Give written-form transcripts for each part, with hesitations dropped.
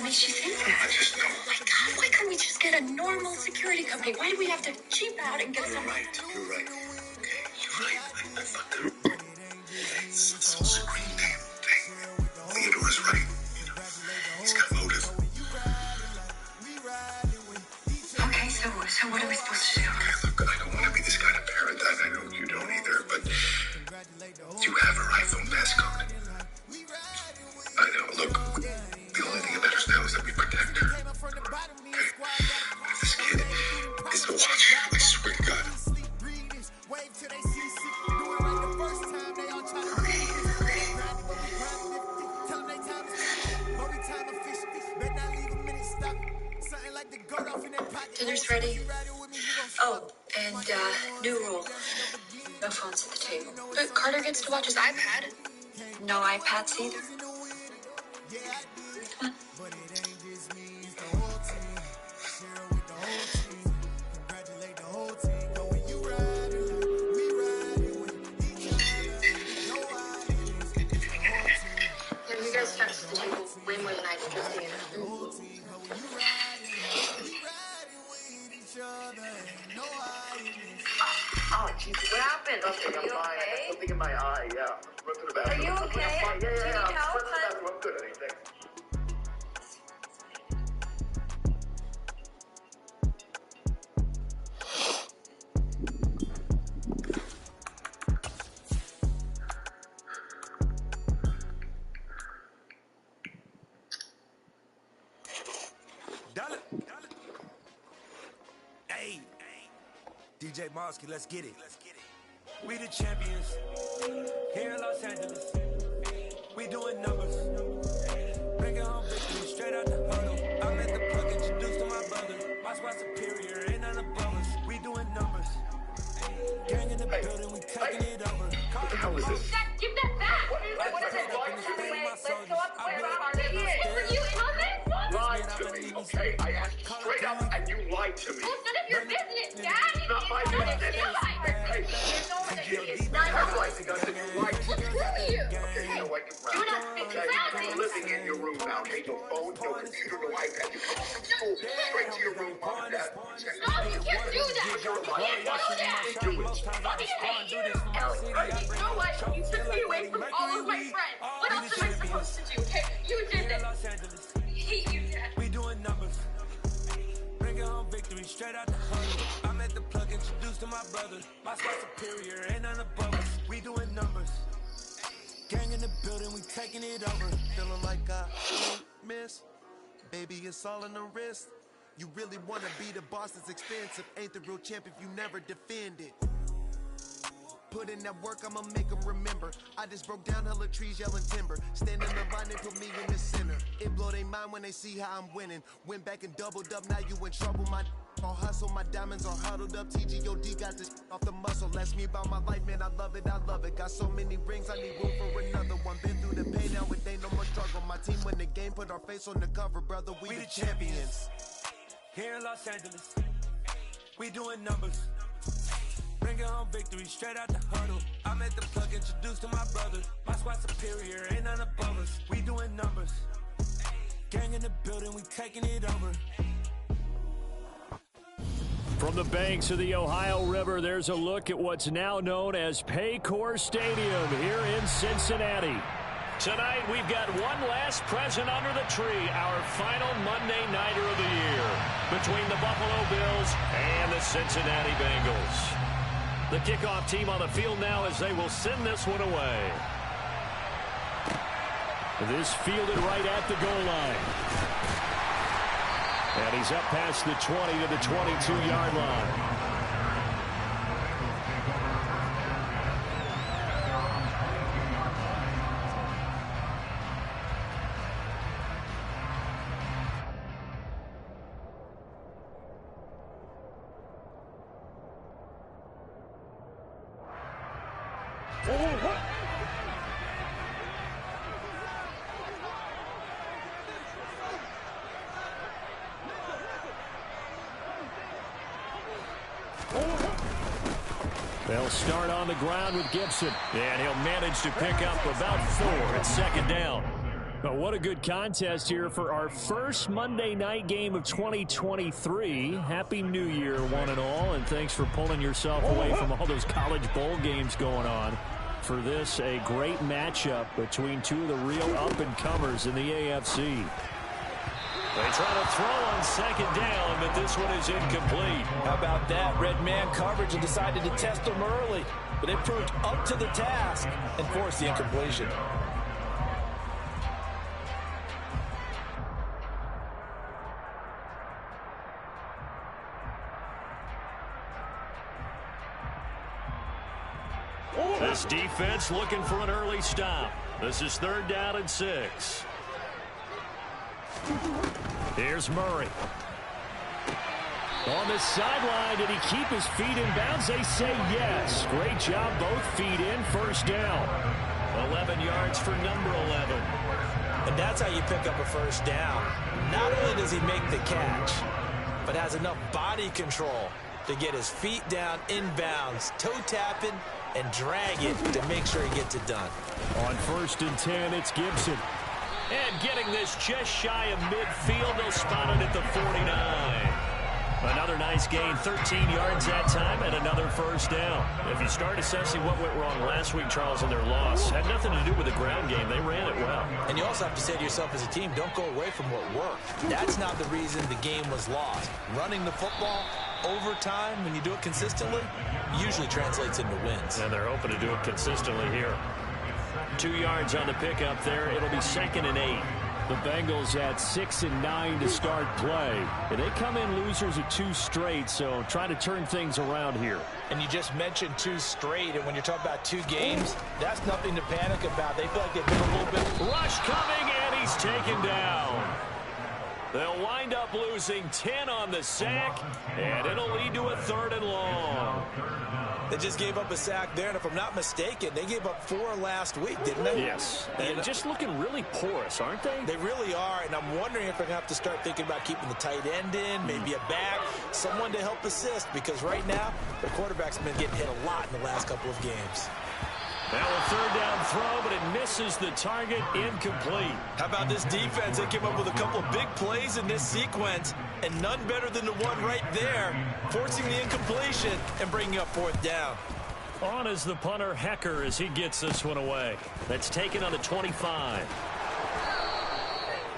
makes you think that? I just don't. Oh my God, why couldn't we just get a normal security company? Why do we have to cheap out and get some? You're right. Okay, you're right. I fucked up. This whole Supreme thing. Theodore's right. He's got motive. Okay, so what are we supposed to do? Okay, look, I don't want to be this kind of parent. I know you don't either, but you have her iPhone passcode. I know, look, the only thing that matters now is that we protect her. Okay? If this kid is watching, I swear to God. Dinner's ready. Oh, and new rule. No phones at the table. But Carter gets to watch his iPad. No iPads either. Come on. Yeah, you guys fixed the table way more than I did just together. Oh, jeez, what happened? Nothing, Are you I'm fine. okay? Something in my eye, yeah. Run to the bathroom. Are you okay? I'm fine. Yeah. Do you need I'm help, run to the hon? bathroom. I'm good, anything. Hey, DJ Mosky, let's get it. We the champions here in Los Angeles. We doing numbers. Bringing home victory straight out the huddle. I'm at the plug, introduced to my brother. My squad superior, ain't none above us. We doing numbers. Gang in the building, we taking it over. What the hell is this? Give that back! What is it? Anyway, let's go upstairs. It's for you in on this one? Lied to me, okay? I asked straight up and you lied to me. Well, it's none of your business, Dad. It's not my business. Hey, It's not your realizing us and you lied to me. Screw you! Okay, you know what? Do not speak Okay, loudly. you're living in your room now, okay? No phone, no computer, no iPad. You come home from school, straight to your room, mom and dad. No, you can't do that! But you're a liar. You can't do that! Do it. I hate you! Ellie, you know what? You took me away from all of my friends. What else am I supposed to do, okay? You did this. I hate you, Dad. We doing numbers. Bringing home victory straight out the huddle. I'm at the plug, introduced to my brother. My squad superior, ain't none above us. We doing numbers. Gang in the building, we taking it over. Feeling like I miss. Baby, it's all in the wrist. You really wanna be the boss, it's expensive. Ain't the real champ if you never defend it. Put in that work, I'ma make them remember. I just broke down hella trees, yelling timber. Stand in the line, they put me in the center. It blow their mind when they see how I'm winning. Went back and doubled up, now you in trouble. My all hustle, my diamonds are huddled up. TGOD got this off the muscle. Ask me about my life, man, I love it, I love it. Got so many rings, I need room for another one. Been through the pain, now it ain't no more struggle. My team win the game, put our face on the cover, brother, we the champions. Here in Los Angeles, we doing numbers. Bringing home victory straight out the huddle. I'm at the plug, introduced to my brother. My squad superior, ain't none above us. We doing numbers. Gang in the building, we taking it over. From the banks of the Ohio River, there's a look at what's now known as Paycor Stadium here in Cincinnati. Tonight, we've got one last present under the tree, our final Monday Nighter of the year, between the Buffalo Bills and the Cincinnati Bengals. The kickoff team on the field now as they will send this one away. This fielded right at the goal line. And he's up past the 20 to the 22-yard line. They'll start on the ground with Gibson, and he'll manage to pick up about 4 at second down. Well, what a good contest here for our first Monday night game of 2023. Happy New Year, one and all, and thanks for pulling yourself away from all those college bowl games going on. For this, a great matchup between two of the real up-and-comers in the AFC. They try to throw on second down, but this one is incomplete. How about that? Red man coverage and decided to test them early, but they proved up to the task and forced the incompletion. This defense looking for an early stop. This is 3rd down and 6. Here's Murray. On the sideline, did he keep his feet in bounds? They say yes. Great job, both feet in, 1st down. 11 yards for number 11. And that's how you pick up a 1st down. Not only does he make the catch, but has enough body control to get his feet down inbounds, toe tapping, and drag it to make sure he gets it done. On 1st and 10, it's Gibson. And getting this just shy of midfield, they'll spot it at the 49. Another nice gain, 13 yards that time, and another 1st down. If you start assessing what went wrong last week, Charles, in their loss, had nothing to do with the ground game. They ran it well. And you also have to say to yourself as a team, don't go away from what worked. That's not the reason the game was lost. Running the football over time, when you do it consistently, usually translates into wins. And they're hoping to do it consistently here. 2 yards on the pickup there. It'll be 2nd and 8. The Bengals at 6 and 9 to start play. And they come in losers of 2 straight, so try to turn things around here. And you just mentioned 2 straight, and when you're talking about 2 games, that's nothing to panic about. They feel like they've been a little bit... Rush coming, and he's taken down. They'll wind up losing 10 on the sack, and it'll lead to a 3rd and long. They just gave up a sack there, and if I'm not mistaken, they gave up 4 last week, didn't they? Yes. And just looking really porous, aren't they? They really are, and I'm wondering if they're going to have to start thinking about keeping the tight end in, maybe a back, someone to help assist, because right now, their quarterback's been getting hit a lot in the last couple of games. Now a 3rd down throw, but it misses the target, incomplete. How about this defense? They came up with a couple of big plays in this sequence, and none better than the one right there, forcing the incompletion and bringing up 4th down. On is the punter, Hecker, as he gets this one away. That's taken on the 25.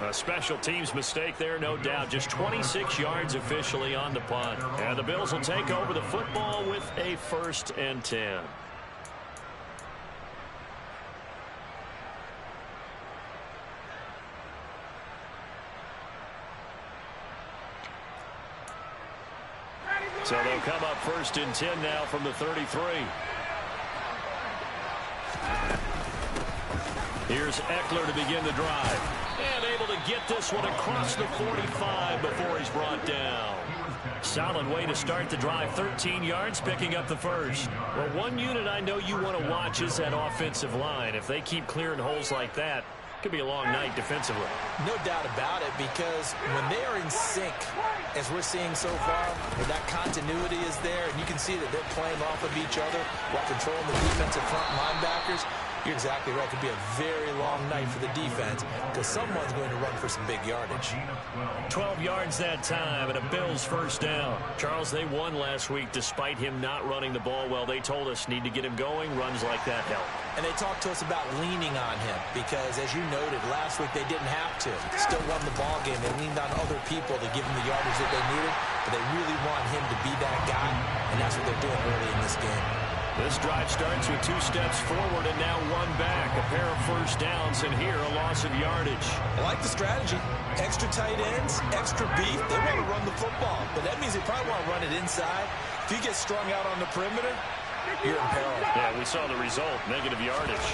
A special teams mistake there, no doubt. Just 26 yards officially on the punt. And the Bills will take over the football with a 1st and 10. So they'll come up 1st and 10 now from the 33. Here's Eckler to begin the drive. And able to get this one across the 45 before he's brought down. Solid way to start the drive. 13 yards, picking up the 1st. Well, one unit I know you want to watch is that offensive line. If they keep clearing holes like that, could be a long night defensively. No doubt about it, because when they are in sync, as we're seeing so far, where that continuity is there, and you can see that they're playing off of each other while controlling the defensive front linebackers, you're exactly right. It could be a very long night for the defense because someone's going to run for some big yardage. 12 yards that time and a Bills 1st down. Charles, they won last week despite him not running the ball well. They told us need to get him going. Runs like that help. And they talked to us about leaning on him because, as you noted, last week they didn't have to. Still won the ball game. They leaned on other people to give them the yardage that they needed, but they really want him to be that guy, and that's what they're doing early in this game. This drive starts with 2 steps forward and now 1 back. A pair of 1st downs, and here a loss of yardage. I like the strategy. Extra tight ends, extra beef. They want to run the football, but that means they probably want to run it inside. If you get strung out on the perimeter, you're in peril. Yeah, we saw the result, negative yardage.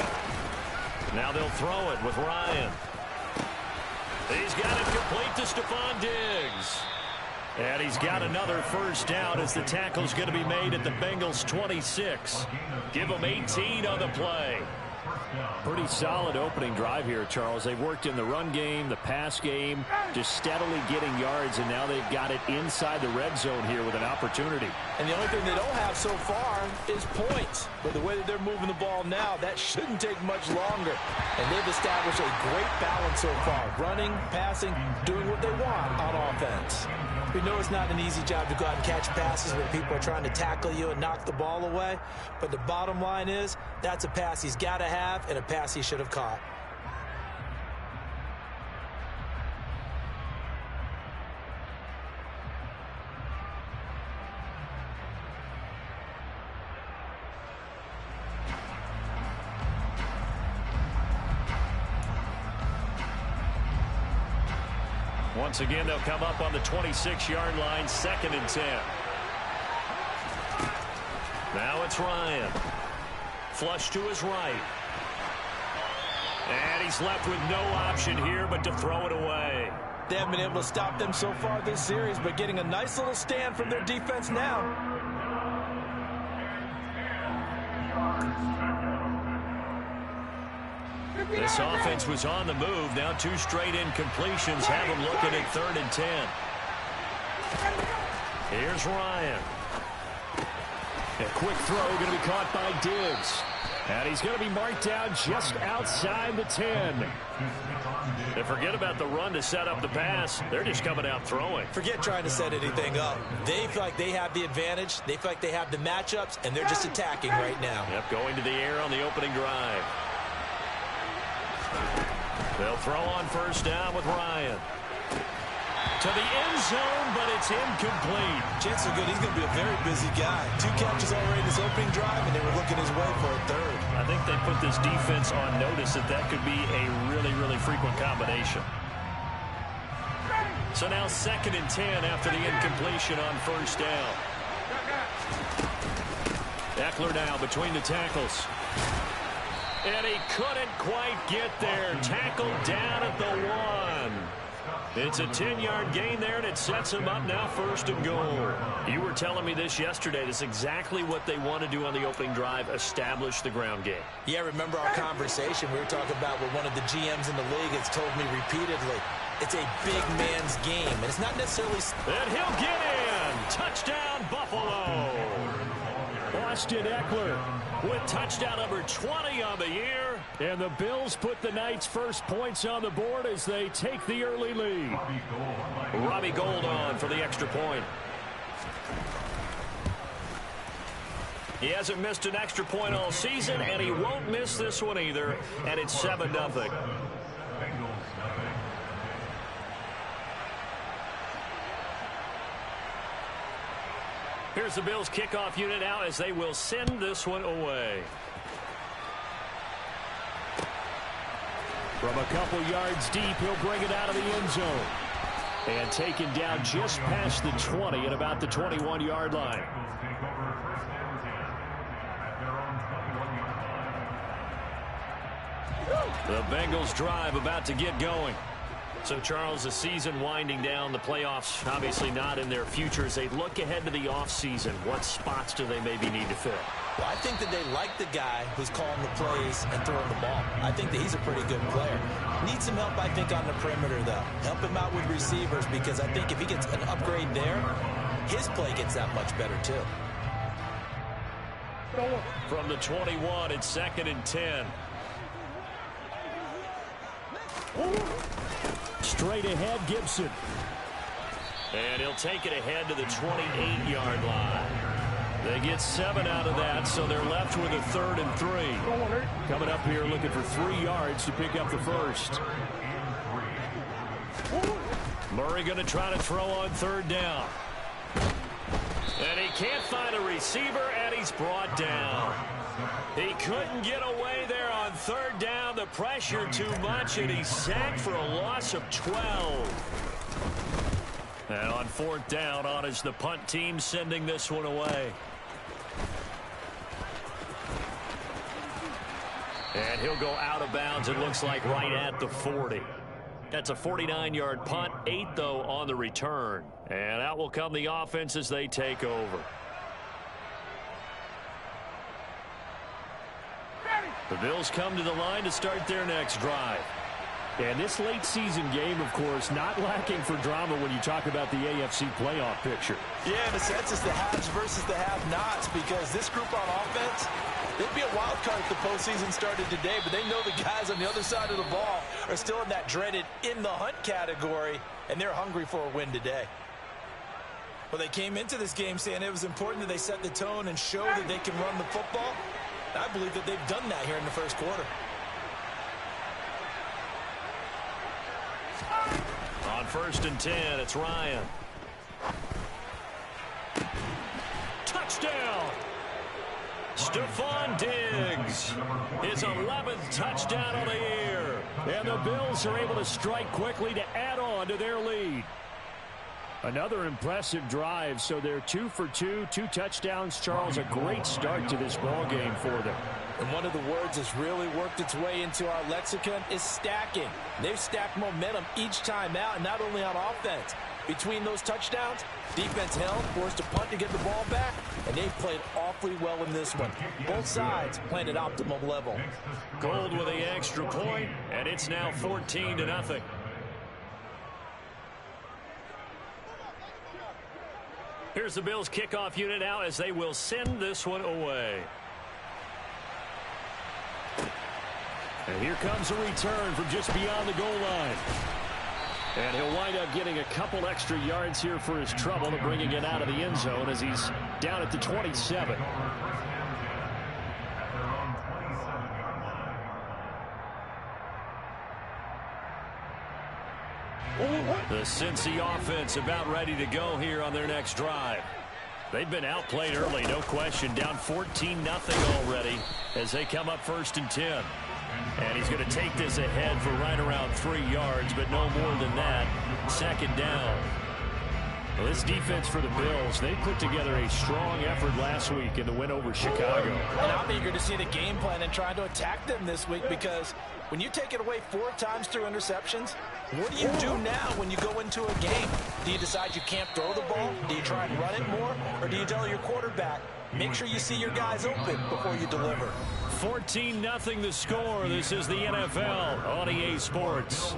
Now they'll throw it with Ryan. He's got it complete to Stephon Diggs. And he's got another 1st down as the tackle's going to be made at the Bengals 26. Give them 18 on the play. Pretty solid opening drive here, Charles. They've worked in the run game, the pass game, just steadily getting yards, and now they've got it inside the red zone here with an opportunity. And the only thing they don't have so far is points. But the way that they're moving the ball now, that shouldn't take much longer. And they've established a great balance so far. Running, passing, doing what they want on offense. We know it's not an easy job to go out and catch passes when people are trying to tackle you and knock the ball away. But the bottom line is, that's a pass he's got to have and a pass he should have caught. Once again, they'll come up on the 26-yard line, 2nd and 10. Now it's Ryan. Flush to his right. And he's left with no option here but to throw it away. They haven't been able to stop them so far this series, but getting a nice little stand from their defense now. This offense was on the move. Now 2 straight incompletions have them looking at 3rd and 10. Here's Ryan. A quick throw going to be caught by Diggs. And he's going to be marked down just outside the 10. They forget about the run to set up the pass. They're just coming out throwing. Forget trying to set anything up. They feel like they have the advantage. They feel like they have the matchups, and they're just attacking right now. Yep, going to the air on the opening drive. They'll throw on 1st down with Ryan. To the end zone, but it's incomplete. Chances are good he's going to be a very busy guy. 2 catches already in this opening drive, and they were looking his way for a 3rd. I think they put this defense on notice that that could be a really, really frequent combination. So now 2nd and 10 after the incompletion on 1st down. Eckler now between the tackles. And he couldn't quite get there. Tackled down at the 1. It's a 10-yard gain there, and it sets him up now 1st and goal. You were telling me this yesterday. This is exactly what they want to do on the opening drive, establish the ground game. Yeah, remember our conversation. We were talking about what one of the GMs in the league has told me repeatedly. It's a big man's game, and it's not necessarily... And he'll get in. Touchdown, Buffalo. Austin Eckler with touchdown number 20 on the year. And the Bills put the Knights' first points on the board as they take the early lead. Robbie Gould on for the extra point. He hasn't missed an extra point all season, and he won't miss this one either. And it's 7-0. Here's the Bills' kickoff unit now as they will send this one away. From a couple yards deep, he'll bring it out of the end zone. And taken down just past the 20 at about the 21-yard line. The Bengals drive about to get going. So, Charles, the season winding down, the playoffs obviously not in their future. As they look ahead to the offseason, what spots do they maybe need to fill? Well, I think that they like the guy who's calling the plays and throwing the ball. I think that he's a pretty good player. Needs some help, I think, on the perimeter, though. Help him out with receivers, because I think if he gets an upgrade there, his play gets that much better, too. From the 21, it's 2nd and 10. Straight ahead, Gibson. And he'll take it ahead to the 28-yard line. They get 7 out of that, so they're left with a 3rd and 3. Coming up here looking for 3 yards to pick up the first. Murray going to try to throw on 3rd down. And he can't find a receiver, and he's brought down. He couldn't get away there on 3rd down. The pressure too much, and he's sacked for a loss of 12. And on 4th down, on is the punt team sending this one away. And he'll go out of bounds, it looks like, right at the 40. That's a 49-yard punt, 8, though, on the return. And out will come the offense as they take over. The Bills come to the line to start their next drive. And this late season game, of course, not lacking for drama when you talk about the AFC playoff picture. Yeah, in a sense, it's the haves versus the have-nots, because this group on offense, they'd be a wild card if the postseason started today, but they know the guys on the other side of the ball are still in that dreaded in-the-hunt category, and they're hungry for a win today. Well, they came into this game saying it was important that they set the tone and show that they can run the football. I believe that they've done that here in the first quarter. On 1st and 10, it's Ryan. Touchdown! Stephon Diggs, his 11th touchdown of the year. And the Bills are able to strike quickly to add on to their lead. Another impressive drive, so they're 2 for 2, 2 touchdowns. Charles, a great start to this ball game for them. And one of the words that's really worked its way into our lexicon is stacking. They've stacked momentum each time out, and not only on offense. Between those touchdowns, defense held, forced a punt to get the ball back, and they've played awfully well in this one. Both sides playing at optimum level. Gold with the extra point, and it's now 14-0. Here's the Bills kickoff unit now as they will send this one away. And here comes a return from just beyond the goal line. And he'll wind up getting a couple extra yards here for his trouble and bringing it out of the end zone as he's down at the 27. The Cincy offense about ready to go here on their next drive. They've been outplayed early, no question. Down 14-0 already as they come up 1st and 10. And he's going to take this ahead for right around 3 yards, but no more than that. 2nd down. Well, this defense for the Bills, they put together a strong effort last week in the win over Chicago. And I'm eager to see the game plan and trying to attack them this week, because when you take it away 4 times through interceptions, what do you do now when you go into a game? Do you decide you can't throw the ball? Do you try and run it more? Or do you tell your quarterback, make sure you see your guys open before you deliver? 14-0 the score. This is the NFL on EA Sports.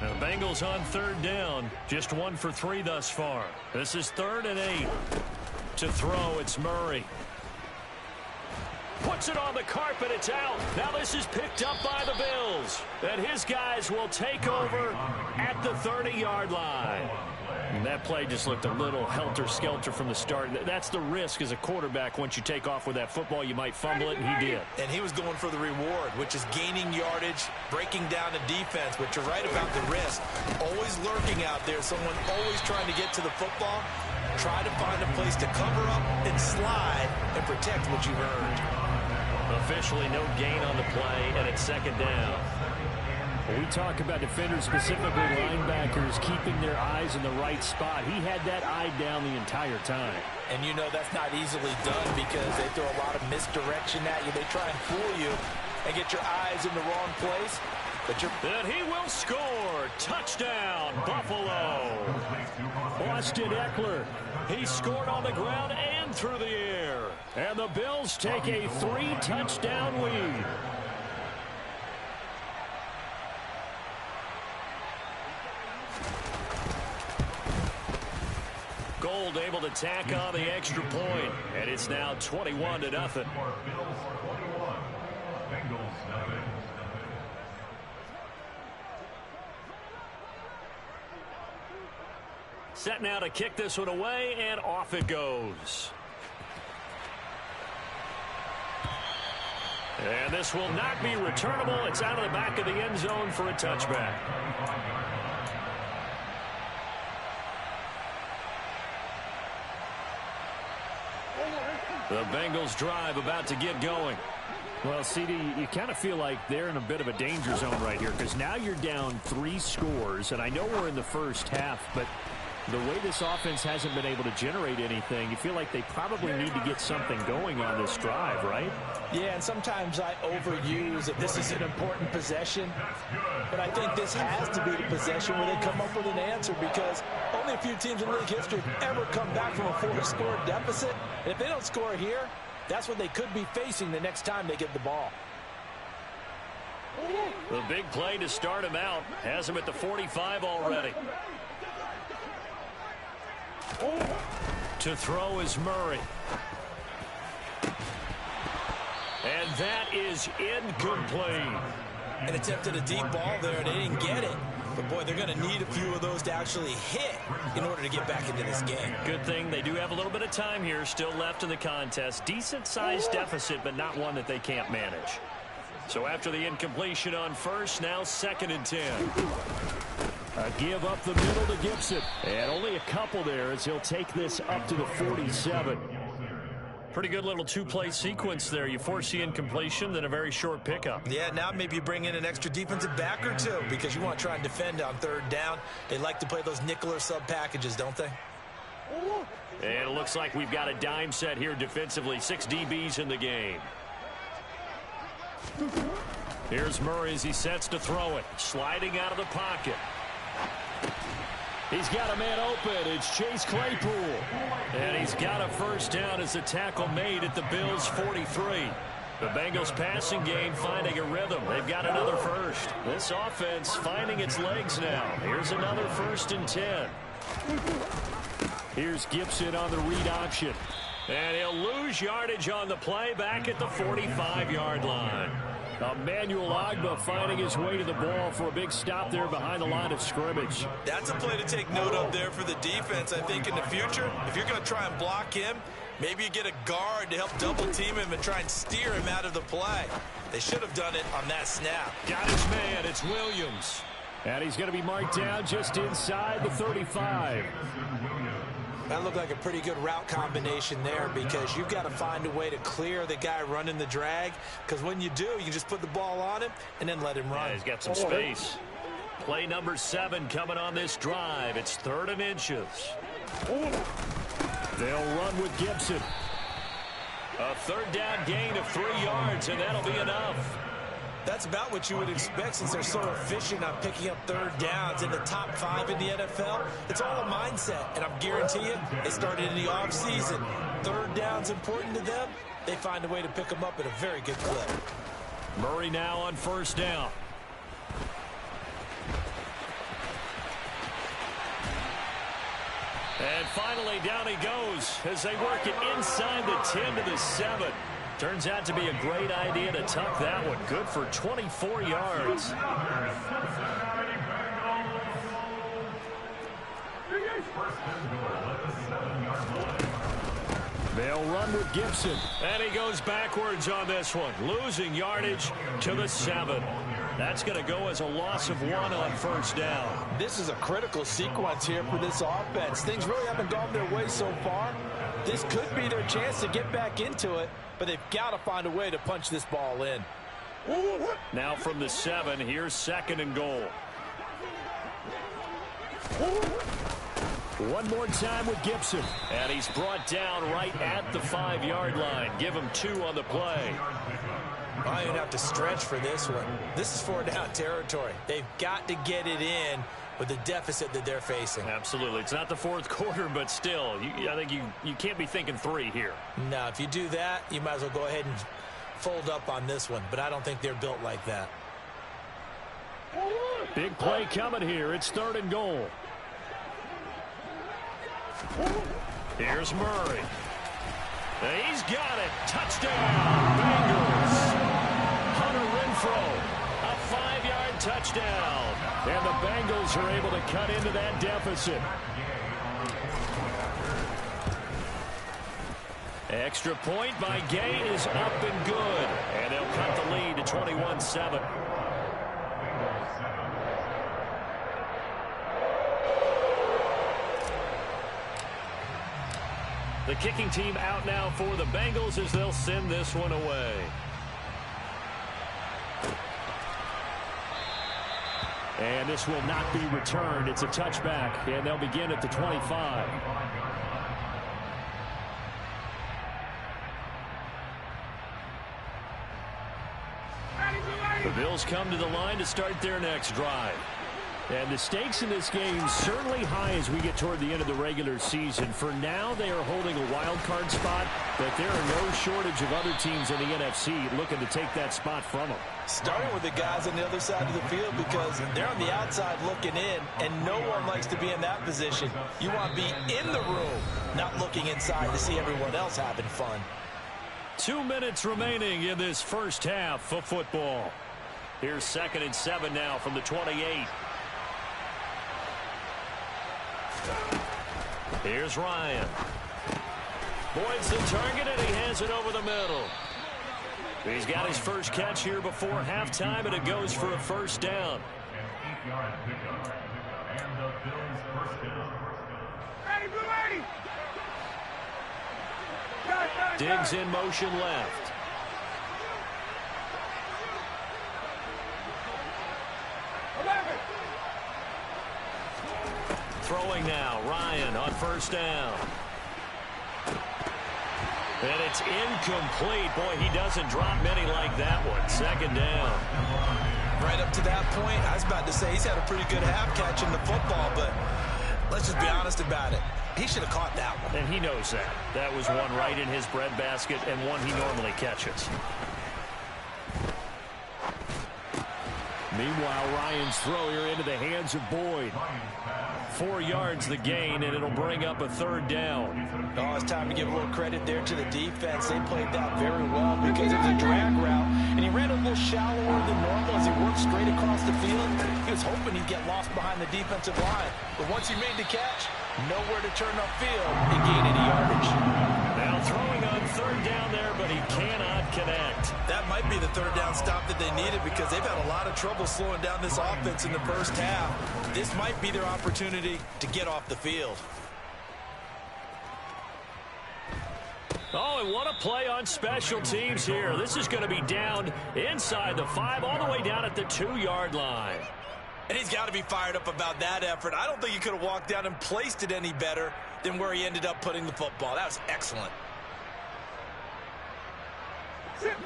The Bengals on 3rd down. Just 1 for 3 thus far. This is 3rd and 8. To throw, it's Murray. Puts it on the carpet. It's out. Now this is picked up by the Bills. And his guys will take over at the 30-yard line. And that play just looked a little helter-skelter from the start. That's the risk as a quarterback. Once you take off with that football, you might fumble it, and he did. And he was going for the reward, which is gaining yardage, breaking down the defense. But you're right about the risk. Always lurking out there, someone always trying to get to the football. Try to find a place to cover up and slide and protect what you've earned. Officially no gain on the play, and it's 2nd down. We talk about defenders, specifically linebackers, keeping their eyes in the right spot. He had that eye down the entire time. And you know that's not easily done because they throw a lot of misdirection at you. They try and fool you and get your eyes in the wrong place. But then he will score. Touchdown, Buffalo. Austin Eckler. He scored on the ground and through the air. And the Bills take a 3-touchdown lead. Gold able to tack on the extra point, and it's now 21-0. Set now to kick this one away, and off it goes. And this will not be returnable. It's out of the back of the end zone for a touchback. The Bengals drive about to get going. Well, CD, you kind of feel like they're in a bit of a danger zone right here because now you're down 3 scores, and I know we're in the first half, but The way this offense hasn't been able to generate anything, you feel like they probably need to get something going on this drive, right? Yeah, and sometimes I overuse that this is an important possession, but I think this has to be the possession where they come up with an answer, because only a few teams in league history have ever come back from a 4-score deficit. And if they don't score here, that's what they could be facing the next time they get the ball. The big play to start him out has him at the 45 already. To throw is Murray. And that is incomplete. An attempt at a deep ball there, and they didn't get it. But, boy, they're going to need a few of those to actually hit in order to get back into this game. Good thing they do have a little bit of time here still left in the contest. Decent-sized deficit, but not one that they can't manage. So after the incompletion on first, now 2nd and 10. A give up the middle to Gibson. And only a couple there as he'll take this up to the 47. Pretty good little two-play sequence there. You force the incompletion, then a very short pickup. Yeah, now maybe you bring in an extra defensive back or two because you want to try and defend on 3rd down. They like to play those nickel or sub packages, don't they? And it looks like we've got a dime set here defensively. 6 DBs in the game. Here's Murray as he sets to throw it. Sliding out of the pocket. He's got a man open. It's Chase Claypool. And he's got a first down as the tackle made at the Bills' 43. The Bengals passing game finding a rhythm. They've got another first. This offense finding its legs now. Here's another 1st and 10. Here's Gibson on the read option. And he'll lose yardage on the play back at the 45-yard line. Emmanuel Ogbah finding his way to the ball for a big stop there behind the line of scrimmage. That's a play to take note of there for the defense. I think in the future, if you're going to try and block him, maybe you get a guard to help double team him and try and steer him out of the play. They should have done it on that snap. Got his man. It's Williams. And he's going to be marked down just inside the 35. That looked like a pretty good route combination there because you've got to find a way to clear the guy running the drag, because when you do, you can just put the ball on him and then let him run. Yeah, he's got some space. Play number 7 coming on this drive. It's 3rd and inches. They'll run with Gibson. A 3rd down gain of 3 yards, and that'll be enough. That's about what you would expect since they're so efficient on picking up 3rd downs in the top 5 in the NFL. It's all a mindset, and I'm guarantee you, they started in the offseason. 3rd down's important to them. They find a way to pick them up at a very good clip. Murray now on 1st down. And finally, down he goes as they work it inside the 10 to the 7. Turns out to be a great idea to tuck that one. Good for 24 yards. They'll run with Gibson. And he goes backwards on this one, losing yardage to the 7. That's going to go as a loss of 1 on 1st down. This is a critical sequence here for this offense. Things really haven't gone their way so far. This could be their chance to get back into it, but they've got to find a way to punch this ball in. Now from the 7, here's 2nd and goal. One more time with Gibson. And he's brought down right at the 5-yard line. Give him 2 on the play. I don't have to stretch for this one. This is 4-down territory. They've got to get it in with the deficit that they're facing. Absolutely. It's not the 4th quarter, but still, I think you can't be thinking 3 here. No, if you do that, you might as well go ahead and fold up on this one. But I don't think they're built like that. Big play coming here. It's 3rd and goal. Here's Murray. He's got it. Touchdown, Bengals. Hunter Renfrow, a 5-yard touchdown. And the Bengals are able to cut into that deficit. Extra point by Gay is up and good. And they'll cut the lead to 21-7. The kicking team out now for the Bengals as they'll send this one away. And this will not be returned. It's a touchback, and they'll begin at the 25. The Bills come to the line to start their next drive. And the stakes in this game certainly high as we get toward the end of the regular season. For now, they are holding a wild card spot, but there are no shortage of other teams in the NFC looking to take that spot from them. Starting with the guys on the other side of the field because they're on the outside looking in, and no one likes to be in that position. You want to be in the room, not looking inside to see everyone else having fun. 2 minutes remaining in this first half of football. Here's 2nd and 7 now from the 28. Here's Ryan. Boyd's the target, and he has it over the middle. He's got his first catch here before halftime, and it goes for a first down. Diggs in motion left. Throwing now, Ryan on first down. And it's incomplete. Boy, he doesn't drop many like that one. 2nd down. Right up to that point, I was about to say he's had a pretty good half catching the football, but let's just be honest about it. He should have caught that one. And he knows that. That was one right in his breadbasket and one he normally catches. Meanwhile, Ryan's throw here into the hands of Boyd. 4 yards the gain, and it'll bring up a 3rd down. Oh, it's time to give a little credit there to the defense. They played that very well because it was a drag route, and he ran a little shallower than normal as he worked straight across the field. He was hoping he'd get lost behind the defensive line, but once he made the catch, nowhere to turn upfield and gain any yardage. Now throwing on 3rd down there, but he cannot connect. That might be the 3rd down stop that they needed because they've had a lot of trouble slowing down this offense in the first half. This might be their opportunity to get off the field. Oh, and what a play on special teams here. This is going to be down inside the 5, all the way down at the 2-yard line. And he's got to be fired up about that effort. I don't think he could have walked down and placed it any better than where he ended up putting the football. That was excellent.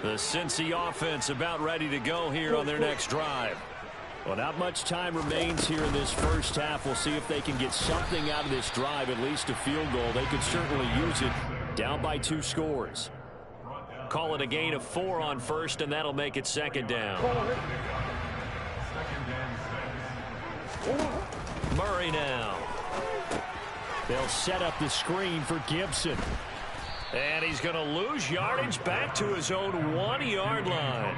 The Cincy offense about ready to go here on their next drive. Well, not much time remains here in this first half. We'll see if they can get something out of this drive, at least a field goal. They could certainly use it. Down by 2 scores. Call it a gain of 4 on first, and that'll make it 2nd down. Murray now. They'll set up the screen for Gibson. And he's going to lose yardage back to his own 1-yard line.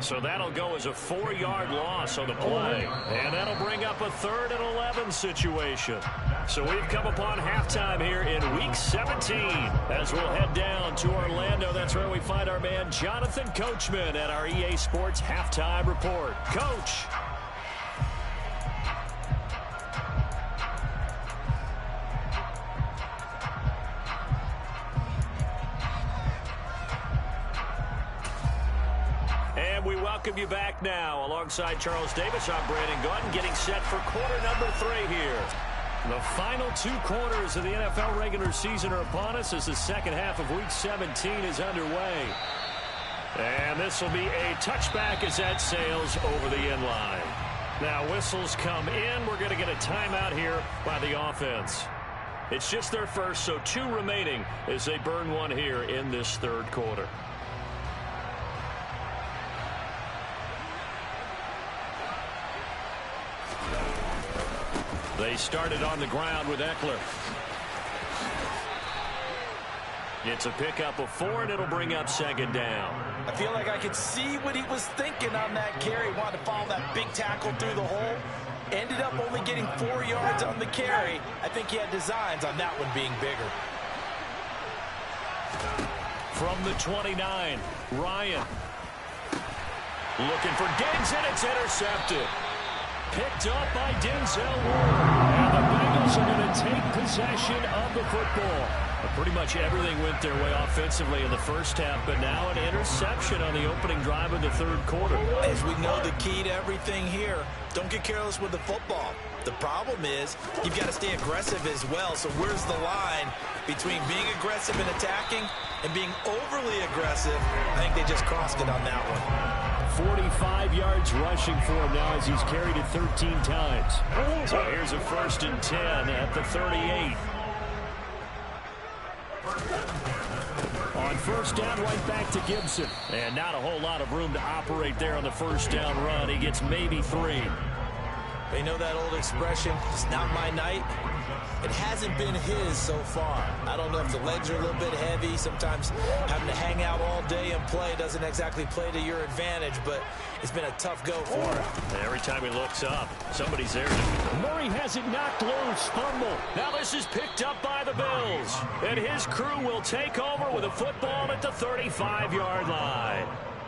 So that'll go as a 4-yard loss on the play. And that'll bring up a 3rd and 11 situation. So we've come upon halftime here in Week 17. As we'll head down to Orlando, that's where we find our man Jonathan Coachman at our EA Sports Halftime Report. Coach. And we welcome you back now. Alongside Charles Davis, I'm Brandon Gordon, getting set for quarter number 3 here. The final 2 quarters of the NFL regular season are upon us as the second half of Week 17 is underway. And this will be a touchback as that sails over the end line. Now whistles come in. We're going to get a timeout here by the offense. It's just their first, so 2 remaining as they burn one here in this 3rd quarter. They started on the ground with Eckler. It's a pickup of 4, and it'll bring up 2nd down. I feel like I could see what he was thinking on that carry. Wanted to follow that big tackle through the hole. Ended up only getting 4 yards on the carry. I think he had designs on that one being bigger. From the 29, Ryan. Looking for Diggs, and it's intercepted. Picked up by Denzel Ward. And the Bengals are going to take possession of the football. Pretty much everything went their way offensively in the first half, but now an interception on the opening drive of the third quarter. As we know, the key to everything here, don't get careless with the football. The problem is you've got to stay aggressive as well. So where's the line between being aggressive and attacking and being overly aggressive? I think they just crossed it on that one. 45 yards rushing for him now as he's carried it 13 times. So here's a 1st and 10 at the 38. On first down, right back to Gibson. And not a whole lot of room to operate there on the first down run. He gets maybe 3. They know that old expression, it's not my night. It hasn't been his so far. I don't know if the legs are a little bit heavy. Sometimes having to hang out all day and play doesn't exactly play to your advantage, but it's been a tough go for him. Every time he looks up, somebody's there. Murray has it knocked loose. Fumble. Now this is picked up by the Bills. And his crew will take over with a football at the 35-yard line.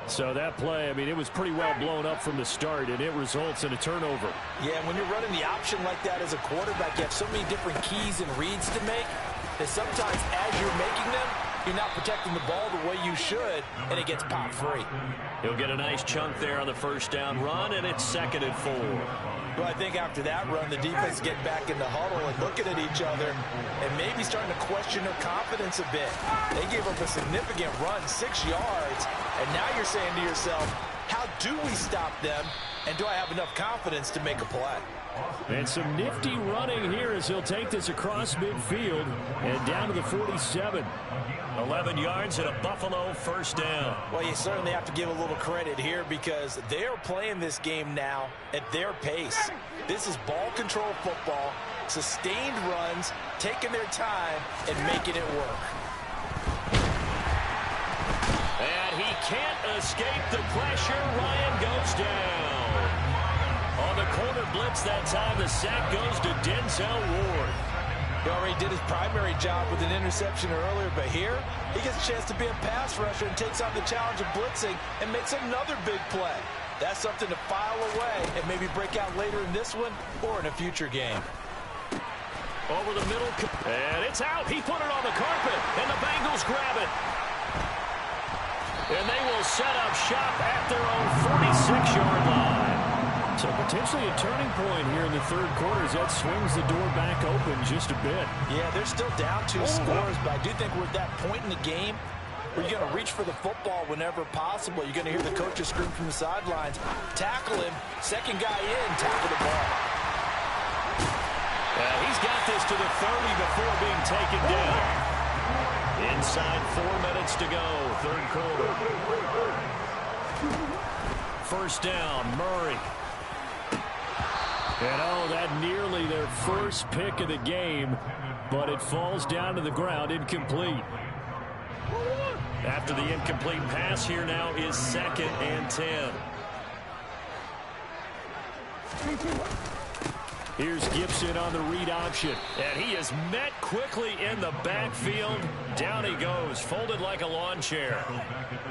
So that play, I mean, it was pretty well blown up from the start, and it results in a turnover. Yeah, when you're running the option like that as a quarterback, you have so many different keys and reads to make that sometimes as you're making them, you're not protecting the ball the way you should, and it gets popped free. He'll get a nice chunk there on the first down run, and it's 2nd and 4. Well, I think after that run, the defense get back in the huddle and looking at each other and maybe starting to question their confidence a bit. They gave up a significant run, 6 yards, and now you're saying to yourself, how do we stop them, and do I have enough confidence to make a play? And some nifty running here as he'll take this across midfield and down to the 47. 11 yards and a Buffalo first down. Well, you certainly have to give a little credit here because they're playing this game now at their pace. This is ball control football, sustained runs, taking their time, and making it work. And he can't escape the pressure. Ryan goes down. On the corner blitz that time, the sack goes to Denzel Ward. He already did his primary job with an interception earlier, but here he gets a chance to be a pass rusher and takes on the challenge of blitzing and makes another big play. That's something to file away and maybe break out later in this one or in a future game. Over the middle, and it's out. He put it on the carpet, and the Bengals grab it. And they will set up shop at their own 46-yard line. So potentially a turning point here in the third quarter as that swings the door back open just a bit. Yeah, they're still down 2 scores, but I do think we're at that point in the game where you're going to reach for the football whenever possible. You're going to hear the coaches scream from the sidelines. Tackle him. Second guy in. Tackle the ball. He's got this to the 30 before being taken down. Inside 4 minutes to go, third quarter. First down, Murray. And that nearly their first pick of the game, but it falls down to the ground, incomplete. After the incomplete pass, here now is 2nd and 10. Here's Gibson on the read option, and he is met quickly in the backfield. Down he goes, folded like a lawn chair.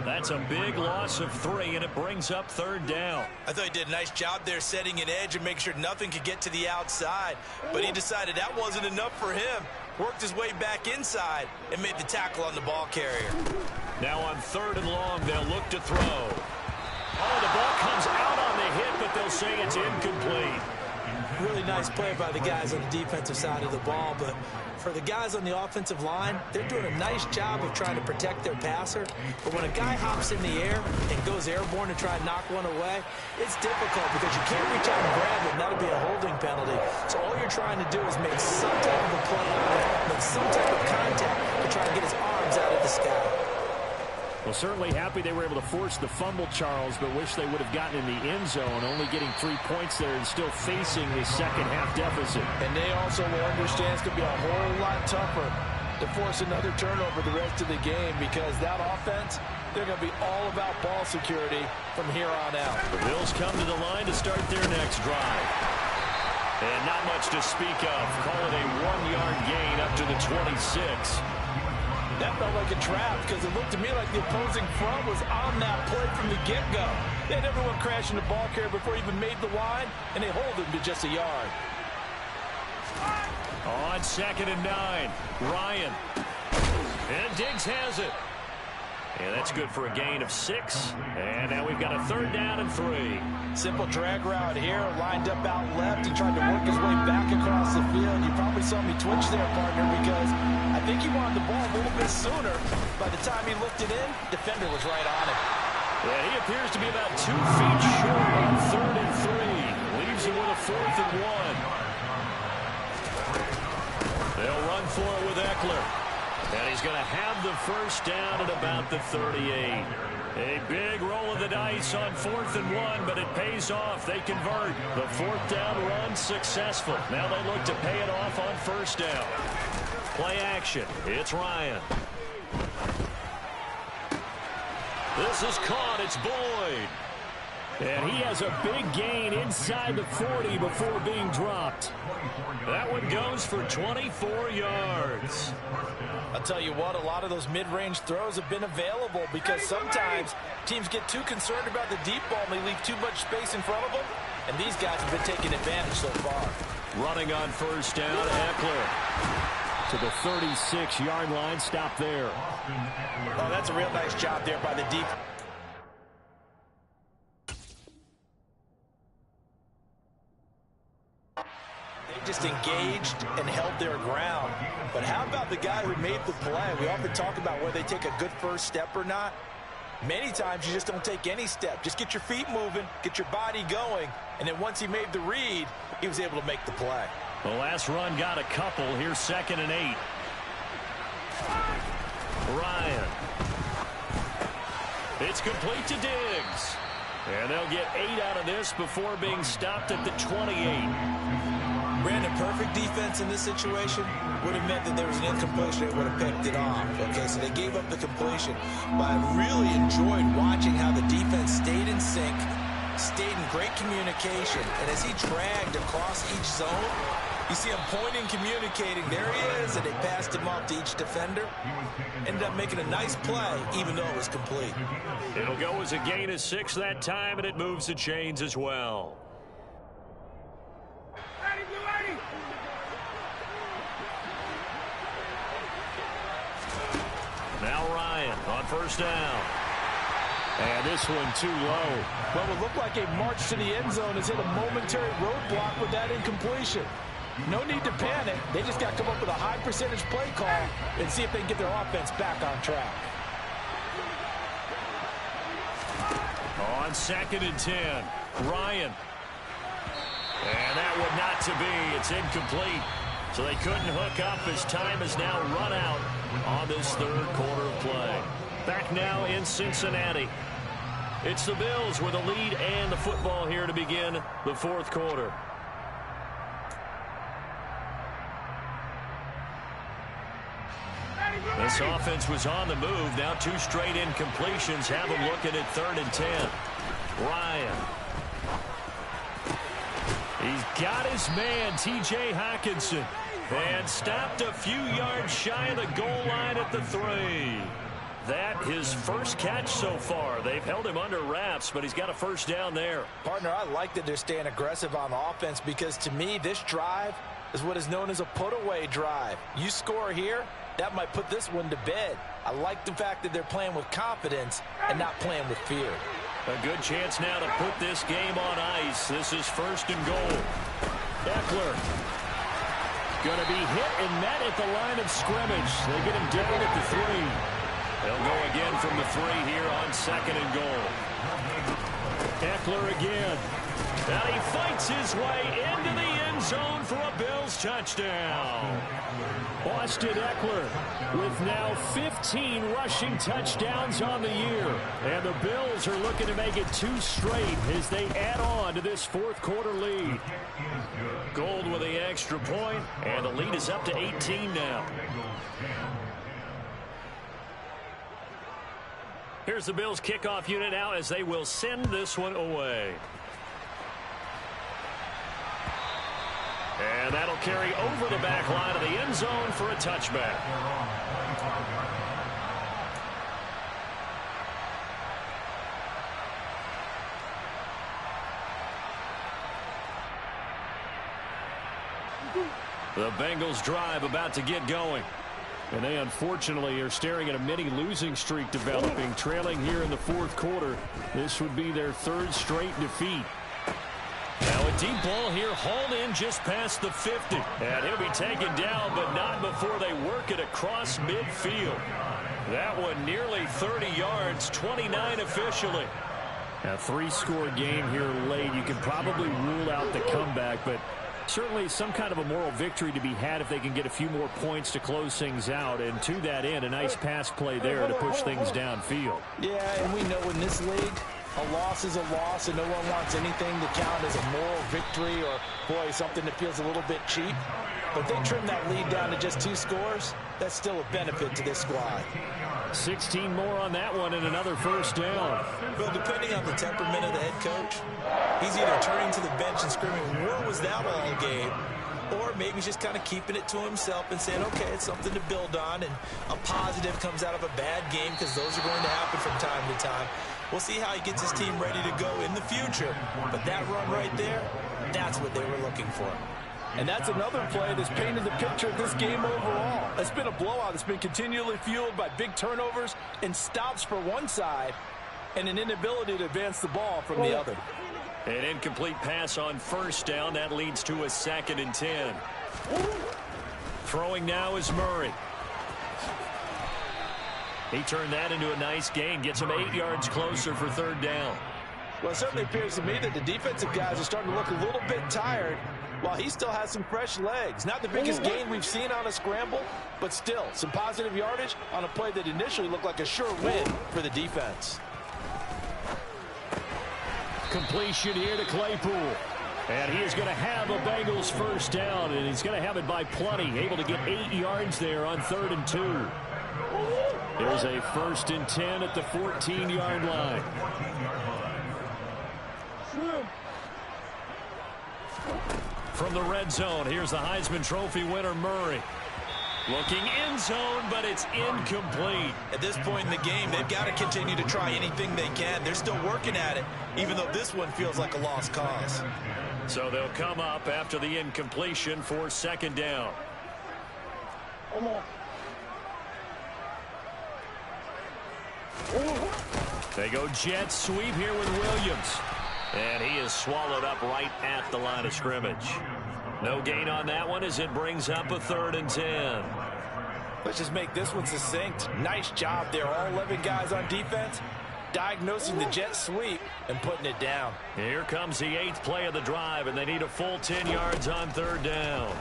That's a big loss of 3, and it brings up 3rd down. I thought he did a nice job there setting an edge and making sure nothing could get to the outside, but he decided that wasn't enough for him. Worked his way back inside and made the tackle on the ball carrier. Now on 3rd and long, they'll look to throw. Oh, the ball comes out on the hit, but they'll say it's incomplete. Really nice play by the guys on the defensive side of the ball, but for the guys on the offensive line, they're doing a nice job of trying to protect their passer. But when a guy hops in the air and goes airborne to try and knock one away, it's difficult because you can't reach out and grab it, and that'll be a holding penalty. So all you're trying to do is make some type of a play on it, make some type of contact to try and get his arms out of the sky. Well, certainly happy they were able to force the fumble, Charles, but wish they would have gotten in the end zone, only getting 3 points there and still facing the second-half deficit. And they also will understand it's going to be a whole lot tougher to force another turnover the rest of the game because that offense, they're going to be all about ball security from here on out. The Bills come to the line to start their next drive. And not much to speak of. Call it a 1-yard gain up to the 26. That felt like a trap because it looked to me like the opposing front was on that play from the get-go. They had everyone crashing the ball carrier before he even made the line, and they hold him to just a yard. On 2nd and 9, Ryan. And Diggs has it. And that's good for a gain of 6. And now we've got a 3rd down and 3. Simple drag route here, lined up out left. He tried to work his way back across the field. You probably saw me twitch there, partner, because I think he wanted the ball a little bit sooner. By the time he looked it in, defender was right on him. Yeah, he appears to be about 2 feet short on 3rd and 3. Leaves him with a 4th and 1. They'll run for it with Eckler. And he's going to have the 1st down at about the 38. A big roll of the dice on 4th and 1, but it pays off. They convert. The 4th down run successful. Now they look to pay it off on 1st down. Play action. It's Ryan. This is caught. It's Boyd. And he has a big gain inside the 40 before being dropped. That one goes for 24 yards. I'll tell you what, a lot of those mid-range throws have been available because sometimes teams get too concerned about the deep ball and they leave too much space in front of them. And these guys have been taking advantage so far. Running on 1st down, Eckler to the 36-yard line. Stop there. Oh, that's a real nice job there by the deep. Just engaged and held their ground. But how about the guy who made the play? We often talk about whether they take a good first step or not. Many times you just don't take any step. Just get your feet moving, get your body going, and then once he made the read, he was able to make the play. The last run got a couple. Here's 2nd and 8. Ryan. It's complete to Diggs. And they'll get 8 out of this before being stopped at the 28. Brandon, perfect defense in this situation would have meant that there was an incompletion. They would have picked it off. Okay, so they gave up the completion. But I really enjoyed watching how the defense stayed in sync, stayed in great communication. And as he dragged across each zone, you see him pointing, communicating. There he is, and they passed him off to each defender. Ended up making a nice play, even though it was complete. It'll go as a gain of 6 that time, and it moves the chains as well. Now Ryan on 1st down. And this one too low. Well, it looked like a march to the end zone has hit a momentary roadblock with that incompletion. No need to panic. They just got to come up with a high percentage play call and see if they can get their offense back on track. On 2nd and 10, Ryan. And that would not to be. It's incomplete. So they couldn't hook up as time has now run out on this 3rd quarter of play. Back now in Cincinnati. It's the Bills with the lead and the football here to begin the 4th quarter. This offense was on the move. Now 2 straight incompletions have them looking at 3rd and 10. Ryan. He's got his man, T.J. Hockenson. And stopped a few yards shy of the goal line at the 3. That his first catch so far. They've held him under wraps, but he's got a 1st down there. Partner, I like that they're staying aggressive on offense because to me, this drive is what is known as a put-away drive. You score here, that might put this one to bed. I like the fact that they're playing with confidence and not playing with fear. A good chance now to put this game on ice. This is 1st and goal. Eckler going to be hit and met at the line of scrimmage. They get him down at the 3. They'll go again from the 3 here on 2nd and goal. Eckler again. And he fights his way into the end zone for a Bills touchdown. Austin Eckler with now 15 rushing touchdowns on the year. And the Bills are looking to make it 2 straight as they add on to this 4th quarter lead. Gold with the extra point, and the lead is up to 18 now. Here's the Bills kickoff unit now as they will send this one away. And that'll carry over the back line of the end zone for a touchback. The Bengals drive about to get going. And they unfortunately are staring at a mini losing streak developing, trailing here in the fourth quarter. This would be their third straight defeat. Now a deep ball here, hauled in just past the 50. And he'll be taken down, but not before they work it across midfield. That one nearly 30 yards, 29 officially. A three-score game here late. You can probably rule out the comeback, but certainly some kind of a moral victory to be had if they can get a few more points to close things out. And to that end, a nice pass play there to push things downfield. Yeah, and we know in this league, a loss is a loss, and no one wants anything to count as a moral victory or, boy, something that feels a little bit cheap. But they trim that lead down to just 2 scores. That's still a benefit to this squad. 16 more on that one and another first down. Well, depending on the temperament of the head coach, he's either turning to the bench and screaming, "Where was that all game?" Or maybe he's just kind of keeping it to himself and saying, okay, it's something to build on, and a positive comes out of a bad game, because those are going to happen from time to time. We'll see how he gets his team ready to go in the future. But that run right there, that's what they were looking for. And that's another play that's painted the picture of this game overall. It's been a blowout. It's been continually fueled by big turnovers and stops for one side and an inability to advance the ball from the other. An incomplete pass on first down. That leads to a 2nd and 10. Throwing now is Murray. He turned that into a nice gain. Gets him 8 yards closer for 3rd down. Well, it certainly appears to me that the defensive guys are starting to look a little bit tired while he still has some fresh legs. Not the biggest gain we've seen on a scramble, but still some positive yardage on a play that initially looked like a sure win for the defense. Completion here to Claypool. And he is going to have a Bengals first down, and he's going to have it by plenty. Able to get 8 yards there on 3rd and 2. There's a 1st and 10 at the 14-yard line. From the red zone, here's the Heisman Trophy winner, Murray. Looking end zone, but it's incomplete. At this point in the game, they've got to continue to try anything they can. They're still working at it, even though this one feels like a lost cause. So they'll come up after the incompletion for 2nd down. They go jet sweep here with Williams. And he is swallowed up right at the line of scrimmage. No gain on that one as it brings up a 3rd and 10. Let's just make this one succinct. Nice job there. All 11 guys on defense diagnosing the jet sweep and putting it down. Here comes the 8th play of the drive, and they need a full 10 yards on 3rd down.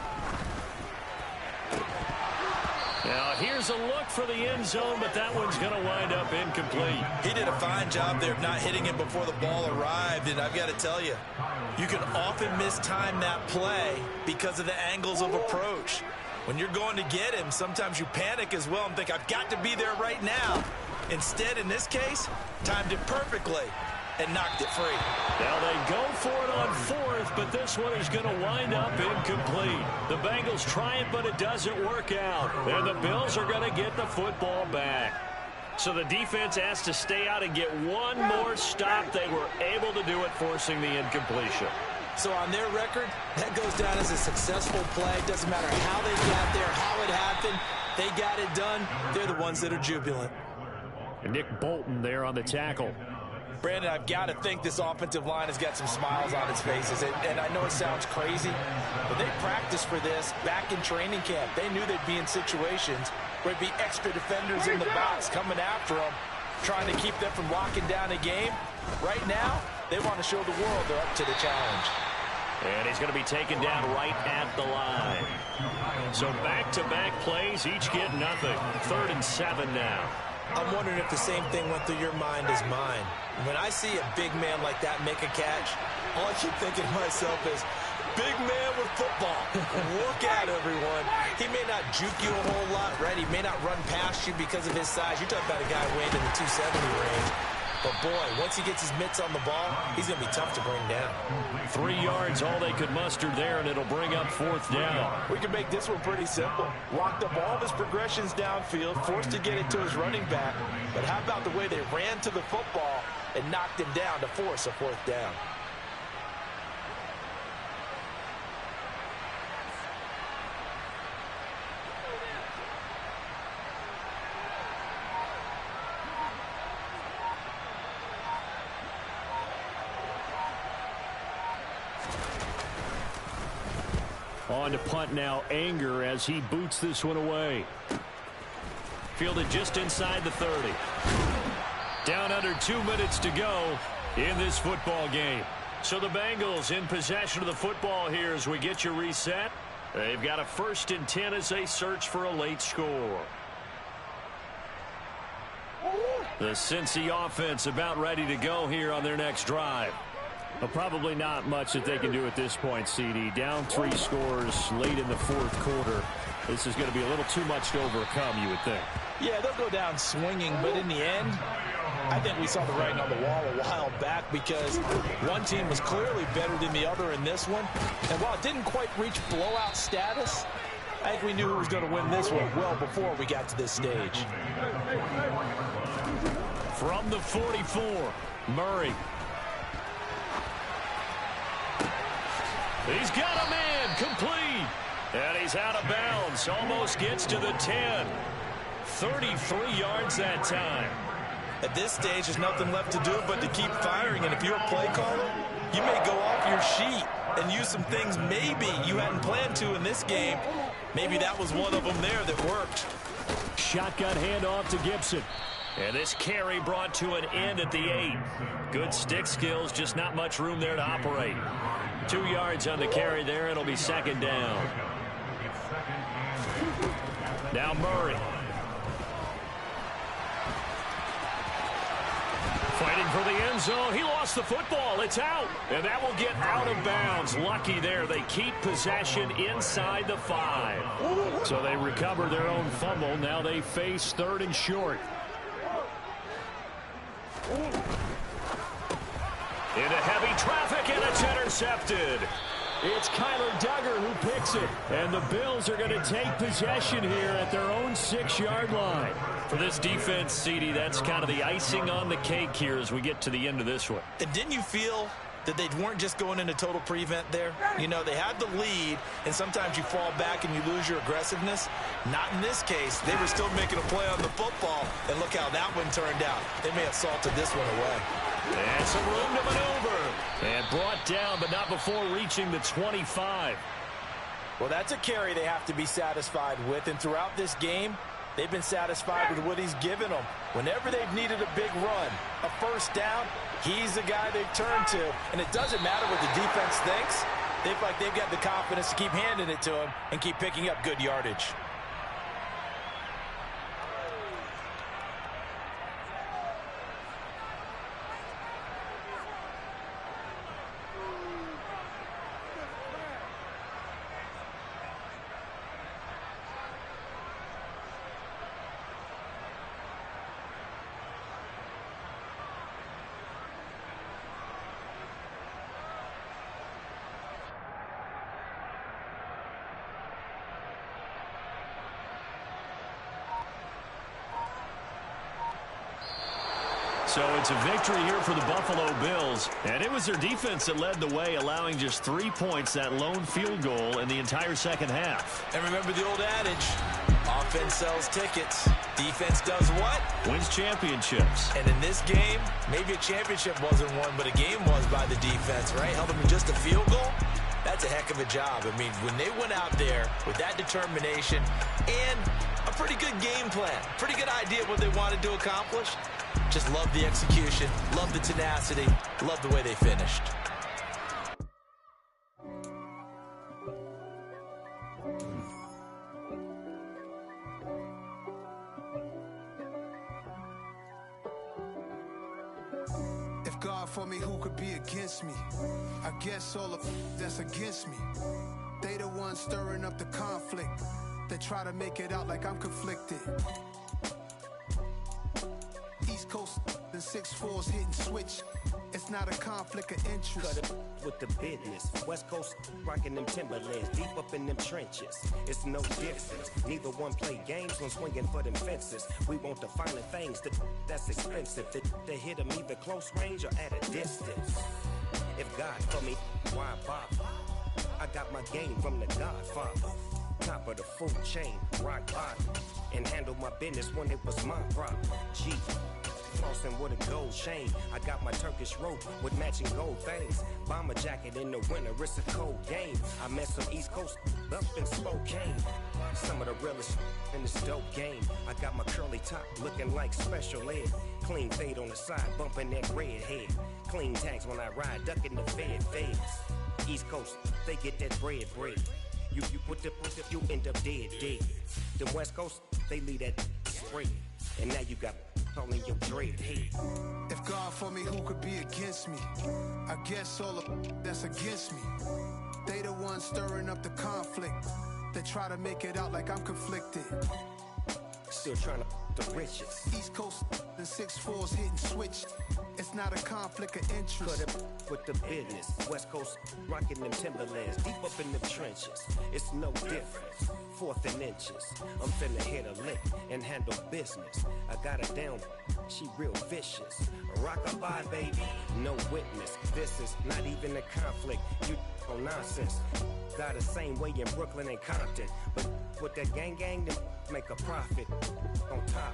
Now, here's a look for the end zone, but that one's going to wind up incomplete. He did a fine job there of not hitting it before the ball arrived, and I've got to tell you, you can often mistime that play because of the angles of approach. When you're going to get him, sometimes you panic as well and think, I've got to be there right now. Instead, in this case, timed it perfectly and knocked it free. Now they go for it on 4th, but this one is going to wind up incomplete. The Bengals try it, but it doesn't work out. And the Bills are going to get the football back. So the defense has to stay out and get one more stop. They were able to do it, forcing the incompletion. So on their record, that goes down as a successful play. Doesn't matter how they got there, how it happened. They got it done. They're the ones that are jubilant. And Nick Bolton there on the tackle. Brandon, I've got to think this offensive line has got some smiles on its faces. And I know it sounds crazy, but they practiced for this back in training camp. They knew they'd be in situations where there'd be extra defenders in the box coming after them, trying to keep them from locking down a game. Right now, they want to show the world they're up to the challenge. And he's going to be taken down right at the line. So back-to-back plays, each get nothing. 3rd and 7 now. I'm wondering if the same thing went through your mind as mine. When I see a big man like that make a catch, all I keep thinking to myself is, big man with football. Look at everyone. He may not juke you a whole lot, right? He may not run past you because of his size. You're talking about a guy weighing in the 270 range. But, boy, once he gets his mitts on the ball, he's going to be tough to bring down. 3 yards, all they could muster there, and it'll bring up 4th down. We can make this one pretty simple. Locked up all of his progressions downfield, forced to get it to his running back. But how about the way they ran to the football and knocked him down to force a 4th down? On to punt now, Anger, as he boots this one away. Fielded just inside the 30. Down under 2 minutes to go in this football game. So the Bengals in possession of the football here as we get you reset. They've got a 1st and 10 as they search for a late score. The Cincy offense about ready to go here on their next drive. Well, probably not much that they can do at this point, CD. Down 3 scores late in the 4th quarter. This is going to be a little too much to overcome, you would think. Yeah, they'll go down swinging, but in the end, I think we saw the writing on the wall a while back because one team was clearly better than the other in this one. And while it didn't quite reach blowout status, I think we knew who was going to win this one well before we got to this stage. From the 44, Murray. He's got a man, complete. And he's out of bounds, almost gets to the 10. 33 yards that time. At this stage, there's nothing left to do but to keep firing. And if you're a play caller, you may go off your sheet and use some things maybe you hadn't planned to in this game. Maybe that was one of them there that worked. Shotgun handoff to Gibson. And this carry brought to an end at the 8. Good stick skills, just not much room there to operate. 2 yards on the carry there. It'll be 2nd down. Now Murray. Fighting for the end zone. He lost the football. It's out. And that will get out of bounds. Lucky there. They keep possession inside the 5. So they recover their own fumble. Now they face 3rd and short. Into heavy traffic, and it's intercepted. It's Kyler Duggar who picks it. And the Bills are going to take possession here at their own 6-yard line. For this defense, CD, that's kind of the icing on the cake here as we get to the end of this one. And didn't you feel that they weren't just going into total prevent there? You know, they had the lead, and sometimes you fall back and you lose your aggressiveness. Not in this case. They were still making a play on the football, and look how that one turned out. They may have salted this one away. And some room to maneuver. And brought down, but not before reaching the 25. Well, that's a carry they have to be satisfied with, and throughout this game, they've been satisfied with what he's given them. Whenever they've needed a big run, a 1st down, he's the guy they've turned to. And it doesn't matter what the defense thinks. They feel like they've got the confidence to keep handing it to him and keep picking up good yardage. So it's a victory here for the Buffalo Bills. And it was their defense that led the way, allowing just 3 points, that lone field goal in the entire 2nd half. And remember the old adage, offense sells tickets. Defense does what? Wins championships. And in this game, maybe a championship wasn't won, but a game was by the defense, right? Held them to just a field goal. That's a heck of a job. I mean, when they went out there with that determination and a pretty good game plan, pretty good idea of what they wanted to accomplish, just love the execution, love the tenacity, love the way they finished. If God for me, who could be against me? I guess all of that's against me. They the ones stirring up the conflict. They try to make it out like I'm conflicted. East Coast, the 6'4s hitting switch. It's not a conflict of interest. Cut it with the business. West Coast rocking them Timberlands, deep up in them trenches. It's no difference. Neither one play games when swinging for them fences. We want the finer things that's expensive. To hit them either close range or at a distance. If God for me, why bother? I got my game from the Godfather. Top of the food chain, rock bottom. And handle my business when it was my problem. G. flossing with a gold chain. I got my Turkish rope with matching gold things. Bomber jacket in the winter, it's a cold game. I met some East Coast up in Spokane. Some of the realest in this dope game. I got my curly top looking like special ed. Clean fade on the side, bumping that red head. Clean tags when I ride, ducking the feds. East Coast, they get that bread. You put the you end up dead. The West Coast, they leave that spread. And now you got all in your dread head. If God for me, who could be against me? I guess all of that's against me. They the ones stirring up the conflict. They try to make it out like I'm conflicted. Still trying to the riches. East Coast and 6'4's hitting switch. It's not a conflict of interest. Cut it with the business. West Coast rocking them Timberlands. Deep up in the trenches. It's no difference. 4th and inches. I'm finna hit a lick and handle business. I got her down. She real vicious. Rock-a-bye, baby. No witness. This is not even a conflict. You on nonsense. Got the same way in Brooklyn and Compton. But with that gang, then make a profit. On top,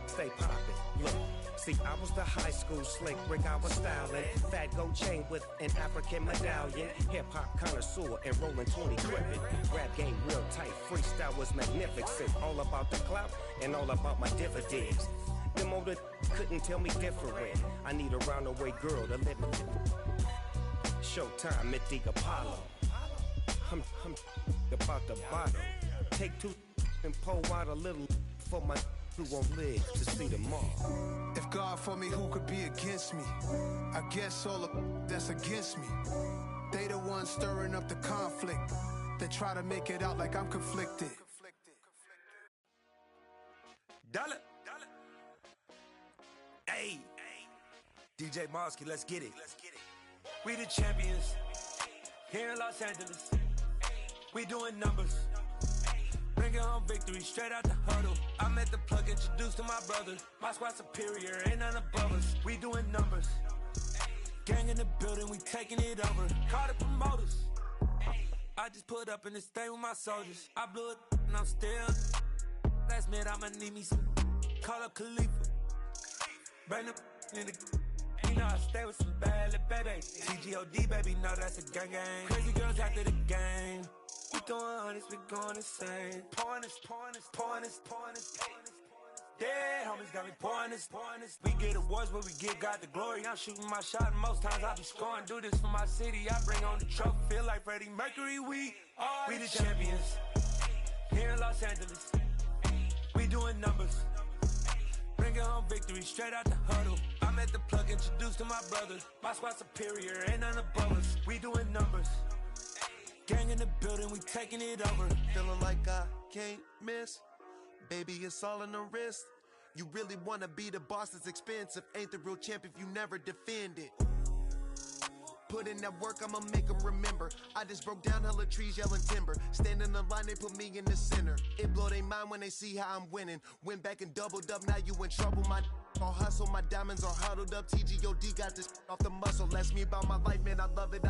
stay poppin'. Look, see, I was the high school slick Rick, I was styling. Fat gold chain with an African medallion. Hip-hop connoisseur and rolling 20 gripping. Rap game real tight, freestyle was magnificent. All about the clout and all about my dividends. Them older couldn't tell me different. I need a roundaway girl to live it. Showtime at the Apollo. I'm about the bottom. Take 2 and pour out a little for my who won't live to see tomorrow. If God for me, who could be against me? I guess all of that's against me. They the ones stirring up the conflict. They try to make it out like I'm conflicted. Dollar. Hey. DJ Mosky, let's get it. We the champions. Here in Los Angeles. We doing numbers. Bringing home victory straight out the huddle. I met the plug, introduced to my brother. My squad superior, ain't none above us. We doing numbers. Gang in the building, we taking it over. Call the promoters. I just put up in this thing with my soldiers. I blew it and I'm still. Last minute I'ma need me some. Call up Khalifa. Bring the in the. You know I stay with some bad little baby. TGOD baby, know that's a gang. Crazy girls after the game. We doing hundreds, we going insane. Pouring this. Dead homies got me pouring this. We get awards, but we give God the glory. I'm shooting my shot, and most times I be scoring. Do this for my city, I bring on the trophy. Feel like Freddie Mercury, we the champions. Here in Los Angeles, we doing numbers. Bringing home victory straight out the huddle. I met the plug, introduced to my brother. My squad superior, ain't none above us. We doing numbers. Gang in the building, we taking it over. Feeling like I can't miss. Baby, it's all in the wrist. You really wanna be the boss, it's expensive. Ain't the real champ if you never defend it. Put in that work, I'ma make them remember. I just broke down hella trees, yelling timber. Standing in the line, they put me in the center. It blow their mind when they see how I'm winning. Went back and doubled up, now you in trouble. My all hustle, my diamonds are huddled up. TGOD got this off the muscle. Ask me about my life, man, I love it.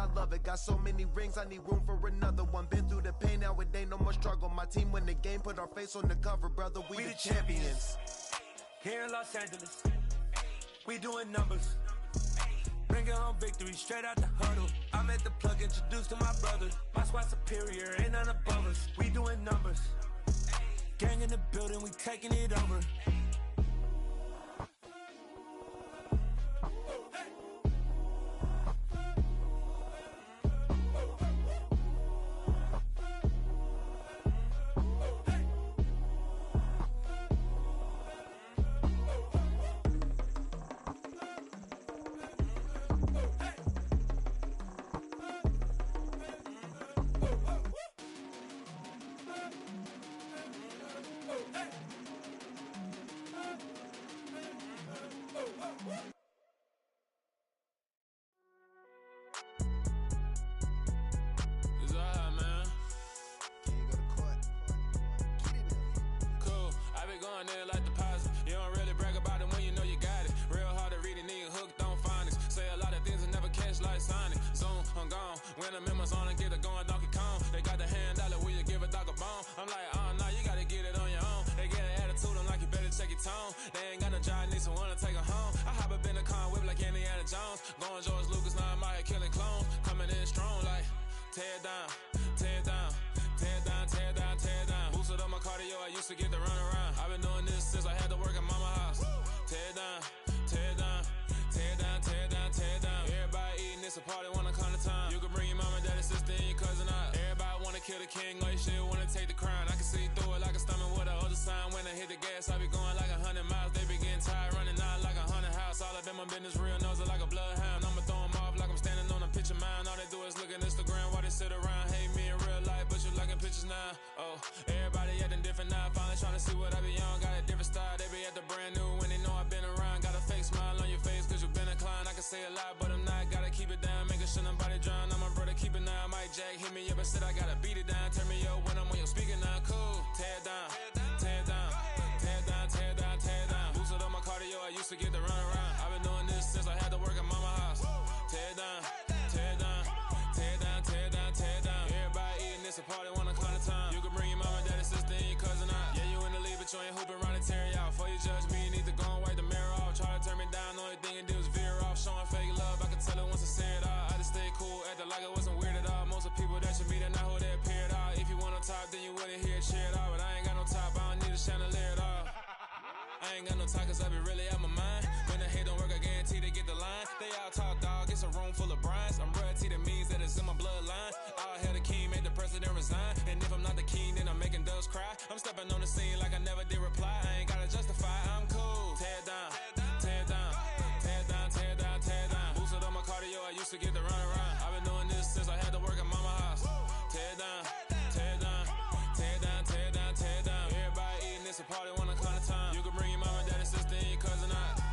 Got so many rings, I need room for another one. Been through the pain, now it ain't no more struggle. My team win the game, put our face on the cover, brother. We the champions. Here in Los Angeles, we doing numbers. Bringing home victory straight out the huddle. I met the plug, introduced to my brother. My squad superior, ain't none above us. We doing numbers. Gang in the building, we taking it over. They ain't got no job, need someone to take her home. going George Lucas, now I'm out here killing clones. Coming in strong like, tear down, tear down, tear down, tear down, tear down. Boosted up my cardio, I used to get to run around. I've been doing this since I had to work at mama house. Tear down, tear down, tear down, tear down, tear down. Everybody eating, it's a party, wanna come to time. You can bring your mama, daddy, sister, and your cousin out. Everybody wanna kill the king, or you shit wanna take the crown. I can see through it like a stomach with a other sign. When I hit the gas, I be going like 100 miles. They be getting tired, running out like 100 house. All up in my business, real nose like a bloodhound. I'ma throw them off like I'm standing on a picture mound. All they do is look at Instagram while they sit around. Hate me in real life, but you liking pictures now. Oh, everybody acting different now. Finally trying to see what I be on. Got a different style, they be at the brand new when they know I've been around. Got a fake smile on your face cause you been inclined. I can say a lot, but I'm not. Gotta keep it down, making sure nobody drown. I'm my brother, keep it now. Mike Jack hit me up and said I gotta beat it down. Turn me up when I'm on your speaker now. Cool, tear down, tear down, tear down, tear down, tear down. Boosted up my cardio, I used to get to run around. I've been doing this since I had to work at mama house. Tear down, tear down, tear down, tear down, tear down. Everybody eating, it's a party, wanna come to time. You can bring your mama, daddy, sister, and your cousin out. Yeah, you in the lead, but you ain't hooping around and tear you out. Before you judge me, you need to go and wipe the mirror off. Try to turn me down, only thing you do is veer off. Showing fake love, I can tell it once I say it all. I just stay cool, acting like it wasn't weird at all. Most of the people that you meet are not who they appear at all. If you want on top, then you wouldn't hear it cheer at all. But I ain't got no top, I don't need a chandelier at all. I ain't got no talk cause I be really out my mind. When the hate don't work, I guarantee they get the line. They all talk dog, it's a room full of brines. I'm royalty, that means that it's in my bloodline. All hail the king, made the president resign. And if I'm not the king, then I'm making doves cry. I'm stepping on the scene like I never did reply. I ain't gotta justify, I'm cool. Tear down, tear down, tear down, tear down, tear down. Boosted up my cardio, I used to get to run around. I've been doing this since I had to work at mama house. Tear down, tear down, tear down, tear down, tear down. Everybody eating, it's a party, wanna come to time. You can bring your mama, daddy, sister, and your cousin out.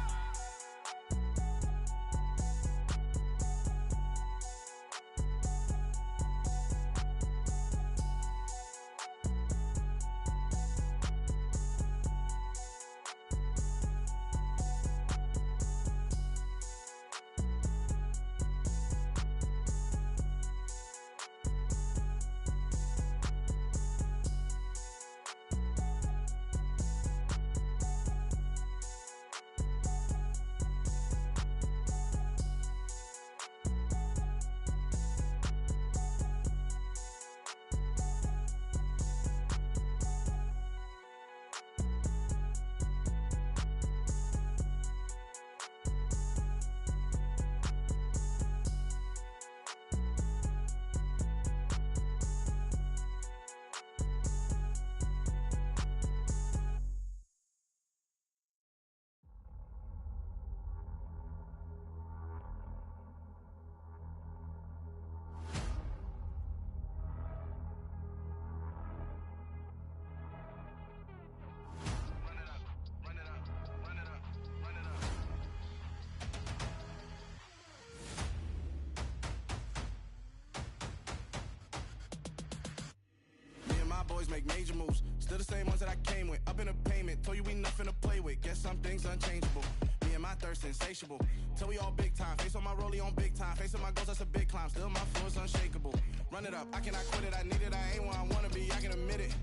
Boys make major moves, still the same ones that I came with. Up in a payment, told you we nothing to play with. Guess some things unchangeable. Me and my thirst insatiable. Till we all big time. Face on my rollie on big time. Facing my goals, that's a big climb. Still my flow is unshakable. Run it up, I cannot quit it. I need it, I ain't where I wanna be. I can admit it.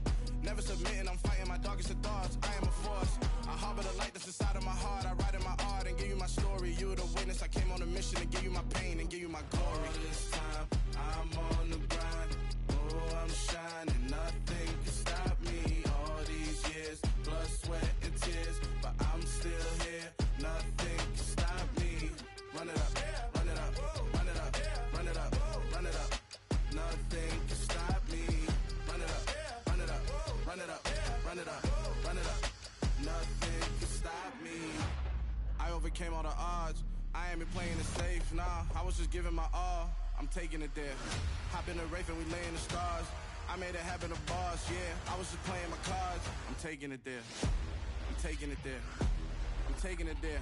Never submitting, I'm fighting my darkest of thoughts. I am a force. I harbor the light that's inside of my heart. I write in my art and give you my story. You the witness. I came on a mission to give you my pain and give you my glory. All this time, I'm on the grind. Oh, I'm shining. Nothing can stop me. All these years, blood, sweat, and tears. But I'm still here. Nothing can stop me. Run it up, run it up, run it up, run it up, run it up. Nothing can stop me. Run it up, run it up, run it up, run it up, run it up. Nothing can stop me. I overcame all the odds. I ain't been playing it safe, nah. I was just giving my all. I'm taking it there. Hop in the Wraith and we lay in the stars. I made it happen, the boss, yeah. I was just playing my cards. I'm taking it there. I'm taking it there. I'm taking it there.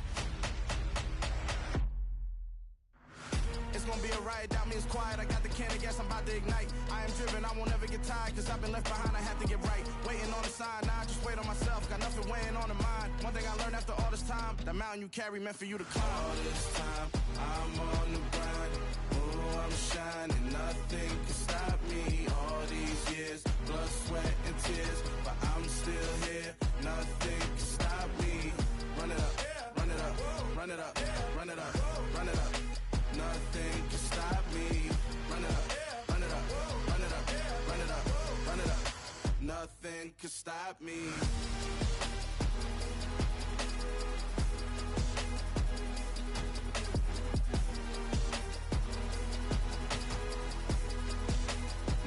It's gonna be a riot, doubt me, it's quiet. I got the can of gas, I'm about to ignite. I am driven, I won't ever get tired, cause I've been left behind, I have to get right. Waiting on the sign, now I just wait on myself. Got nothing weighing on the mind. One thing I learned after all this time, the mountain you carry meant for you to climb. All this time, I'm on the grind. Oh, I'm shining, nothing can stop me. All these years, blood, sweat, and tears. But I'm still here, nothing can stop me. Run it up, run it up, run it up, run it up, run it up. could stop me.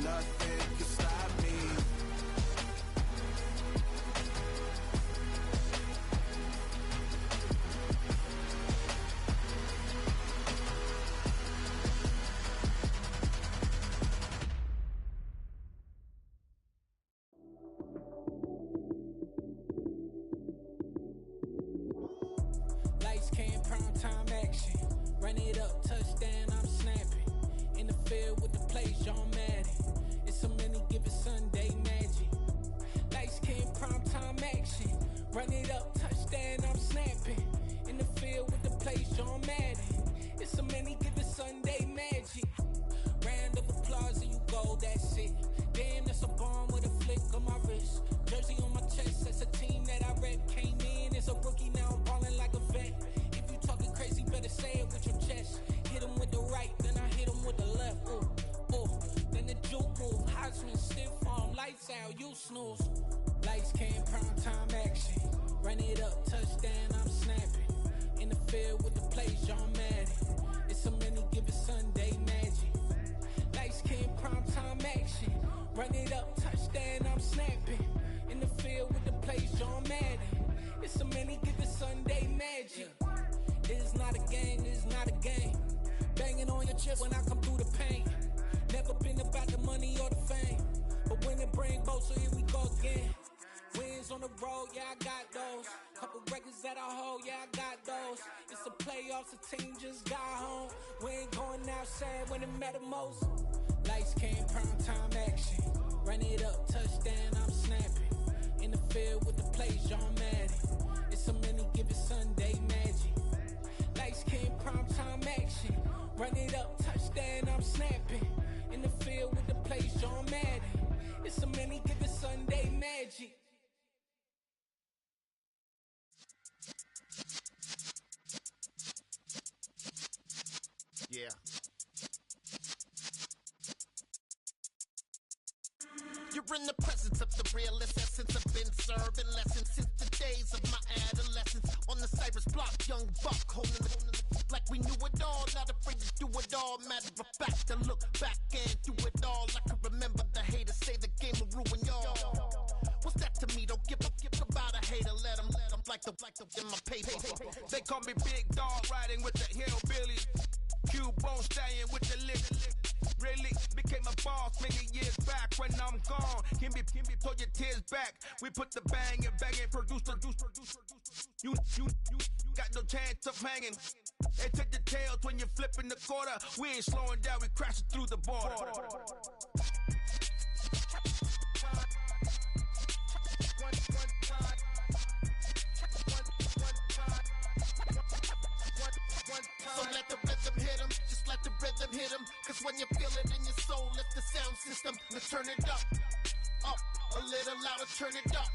Nothing could stop me. Lights, cam, prime time action. Run it up, touchdown, I'm snapping. In the field with the plays, John Madden. It's so many given Sunday magic. Lights, cam, prime time action. Run it up, touchdown, I'm snapping. In the field with the plays, John Madden. It's so many given Sunday magic. Round of applause and you go, that's it. Damn, that's a bomb with a flick on my wrist. Jersey on my chest, that's a team that I rep. Came in as a rookie, now I'm ballin' like a vet. If you talking crazy, better say it with your chest. Hit him with the right, then I hit him with the left. Ooh, ooh, then the juke move. Heisman stiff arm, lights out, you snooze. Lights, cam, prime time action. Run it up, touchdown, I'm snapping. In the field with the plays, John Madden. It's so many given Sunday magic. Lights, cam, prime time action. Run it up, touchdown, I'm snapping. In the field with the plays, John Madden. It's so many given Sunday magic. It's not a game, it's not a game. Banging on your chest when I come through the pain. Never been about the money or the fame. But when it bring both, so here we go again. Wins on the road, yeah, I got those. Couple records that I hold, yeah, I got those. It's the playoffs, the team just got home. We ain't going outside when it matter most. Lights, cam, prime time action. Run it up, touchdown, I'm snapping. In the field with the plays, John Madden. It's so many given Sunday magic. Lights, cam, prime time action. Run it up, touchdown, I'm snapping. In the field with the plays, John Madden. It's so many given Sunday magic. Yeah. You're in the presence of the realest essence. I've been serving lessons since the days of my adolescence. On the Cypress block, young buck holding the like we knew it all, not afraid to do it all. Matter of fact, to look back and do it all. I can remember the haters say the game will ruin y'all. What's that to me? Don't give about a hater. Let them like the in my paper. They call me Big Dog, riding with the hillbillies. Q-Bone staying with the lick. Really became a boss many years back. When I'm gone, can be pull your tears back. We put the bang and produce. You got no chance of hanging. They take the tails when you're flipping the quarter. We ain't slowing down, we crashing through the border. So let the rhythm hit him, just let the rhythm hit him. Cause when you feel it in your soul, lift the sound system. Let's turn it up, a little louder, turn it up.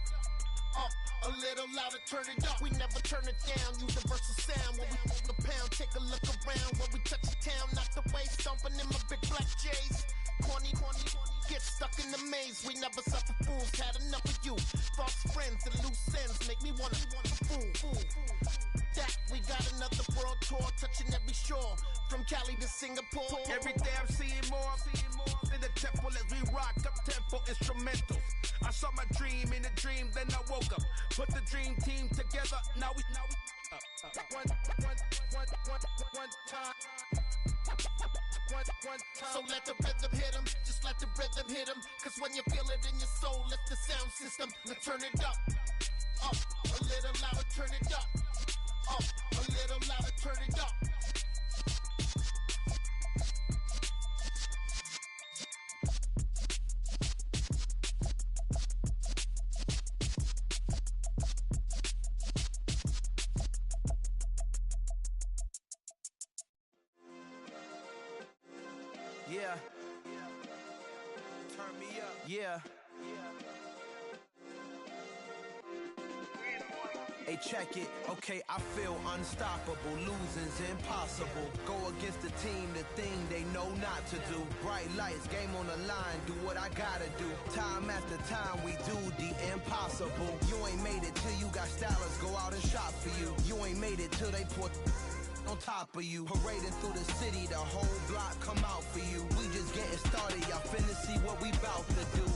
A little louder, turn it up. We never turn it down, universal sound. When we move the pound, take a look around. When we touch the town, not the way, stomping in my big black J's. Corny, get stuck in the maze. We never suffer fools, had enough of you. False friends and loose ends make me wanna fool. That we got another world tour, touching every shore, from Cali to Singapore. Every day I'm seeing more in the temple as we rock up tempo instrumentals. I saw my dream in a dream, then I woke up. Put the dream team together, now we one time. So let the rhythm hit him, just let the rhythm hit him. Cause when you feel it in your soul, lift the sound system. Now turn it up, a little louder, turn it up. A little louder, turn it up. Yeah. Turn me up. Yeah. Hey, check it. Okay, I feel unstoppable. Losing's impossible. Go against the team, the thing they know know not to do. Bright lights, game on the line, do what I gotta do. Time after time, we do the impossible. You ain't made it till you got stylists go out and shop for you. You ain't made it till they put on top of you. Parading through the city, the whole block come out for you. We just getting started, y'all finna see what we bout to do.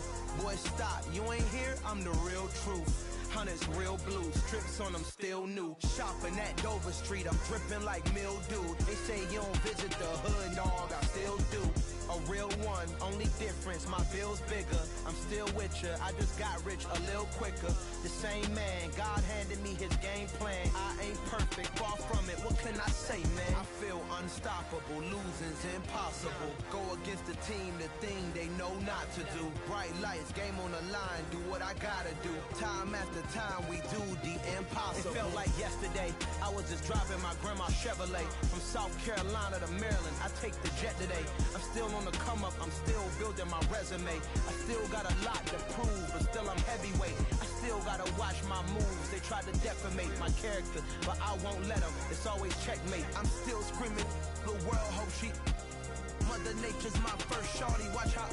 Boy, stop, you ain't here, I'm the real truth. Hunters, real blue, strips on them still new. Shopping at Dover Street, I'm dripping like mildew. They say you don't visit the hood, dog, I still do. A real one, only difference, my bill's bigger. I'm still with ya, I just got rich a little quicker. The same man, God handed me his game plan. I ain't perfect, far from it, what can I say, man? I feel unstoppable, losing's impossible. Go against the team, the thing they know not to do. Bright lights, game on the line, do what I gotta do. Time after time, we do the impossible. It felt like yesterday, I was just driving my grandma's Chevrolet. From South Carolina to Maryland, I take the jet today. I'm still on the come up, I'm still building my resume. I still got a lot to prove, but still I'm heavyweight. I still gotta watch my moves. They try to defamate my character, but I won't let them. It's always checkmate. I'm still screaming, the world hope she. Mother Nature's my first shorty, watch how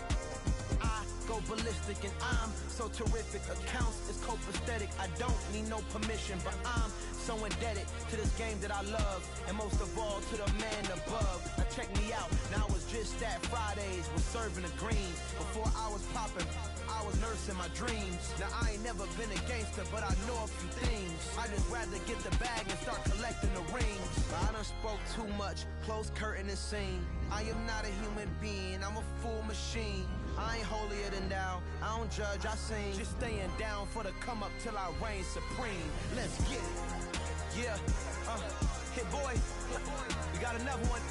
I go ballistic and I'm so terrific. Accounts is copacetic, I don't need no permission, but I'm so indebted to this game that I love, and most of all to the man above. Now check me out, now it's just that Fridays was serving the greens. Before I was popping, I was nursing my dreams. Now I ain't never been a gangster, but I know a few things. I just rather get the bag and start collecting the rings. I done spoke too much, close curtain and scene. I am not a human being, I'm a full machine. I ain't holier than thou, I don't judge, I sing. Just staying down for the come up till I reign supreme. Let's get it. Yeah, hit boy, we got another one.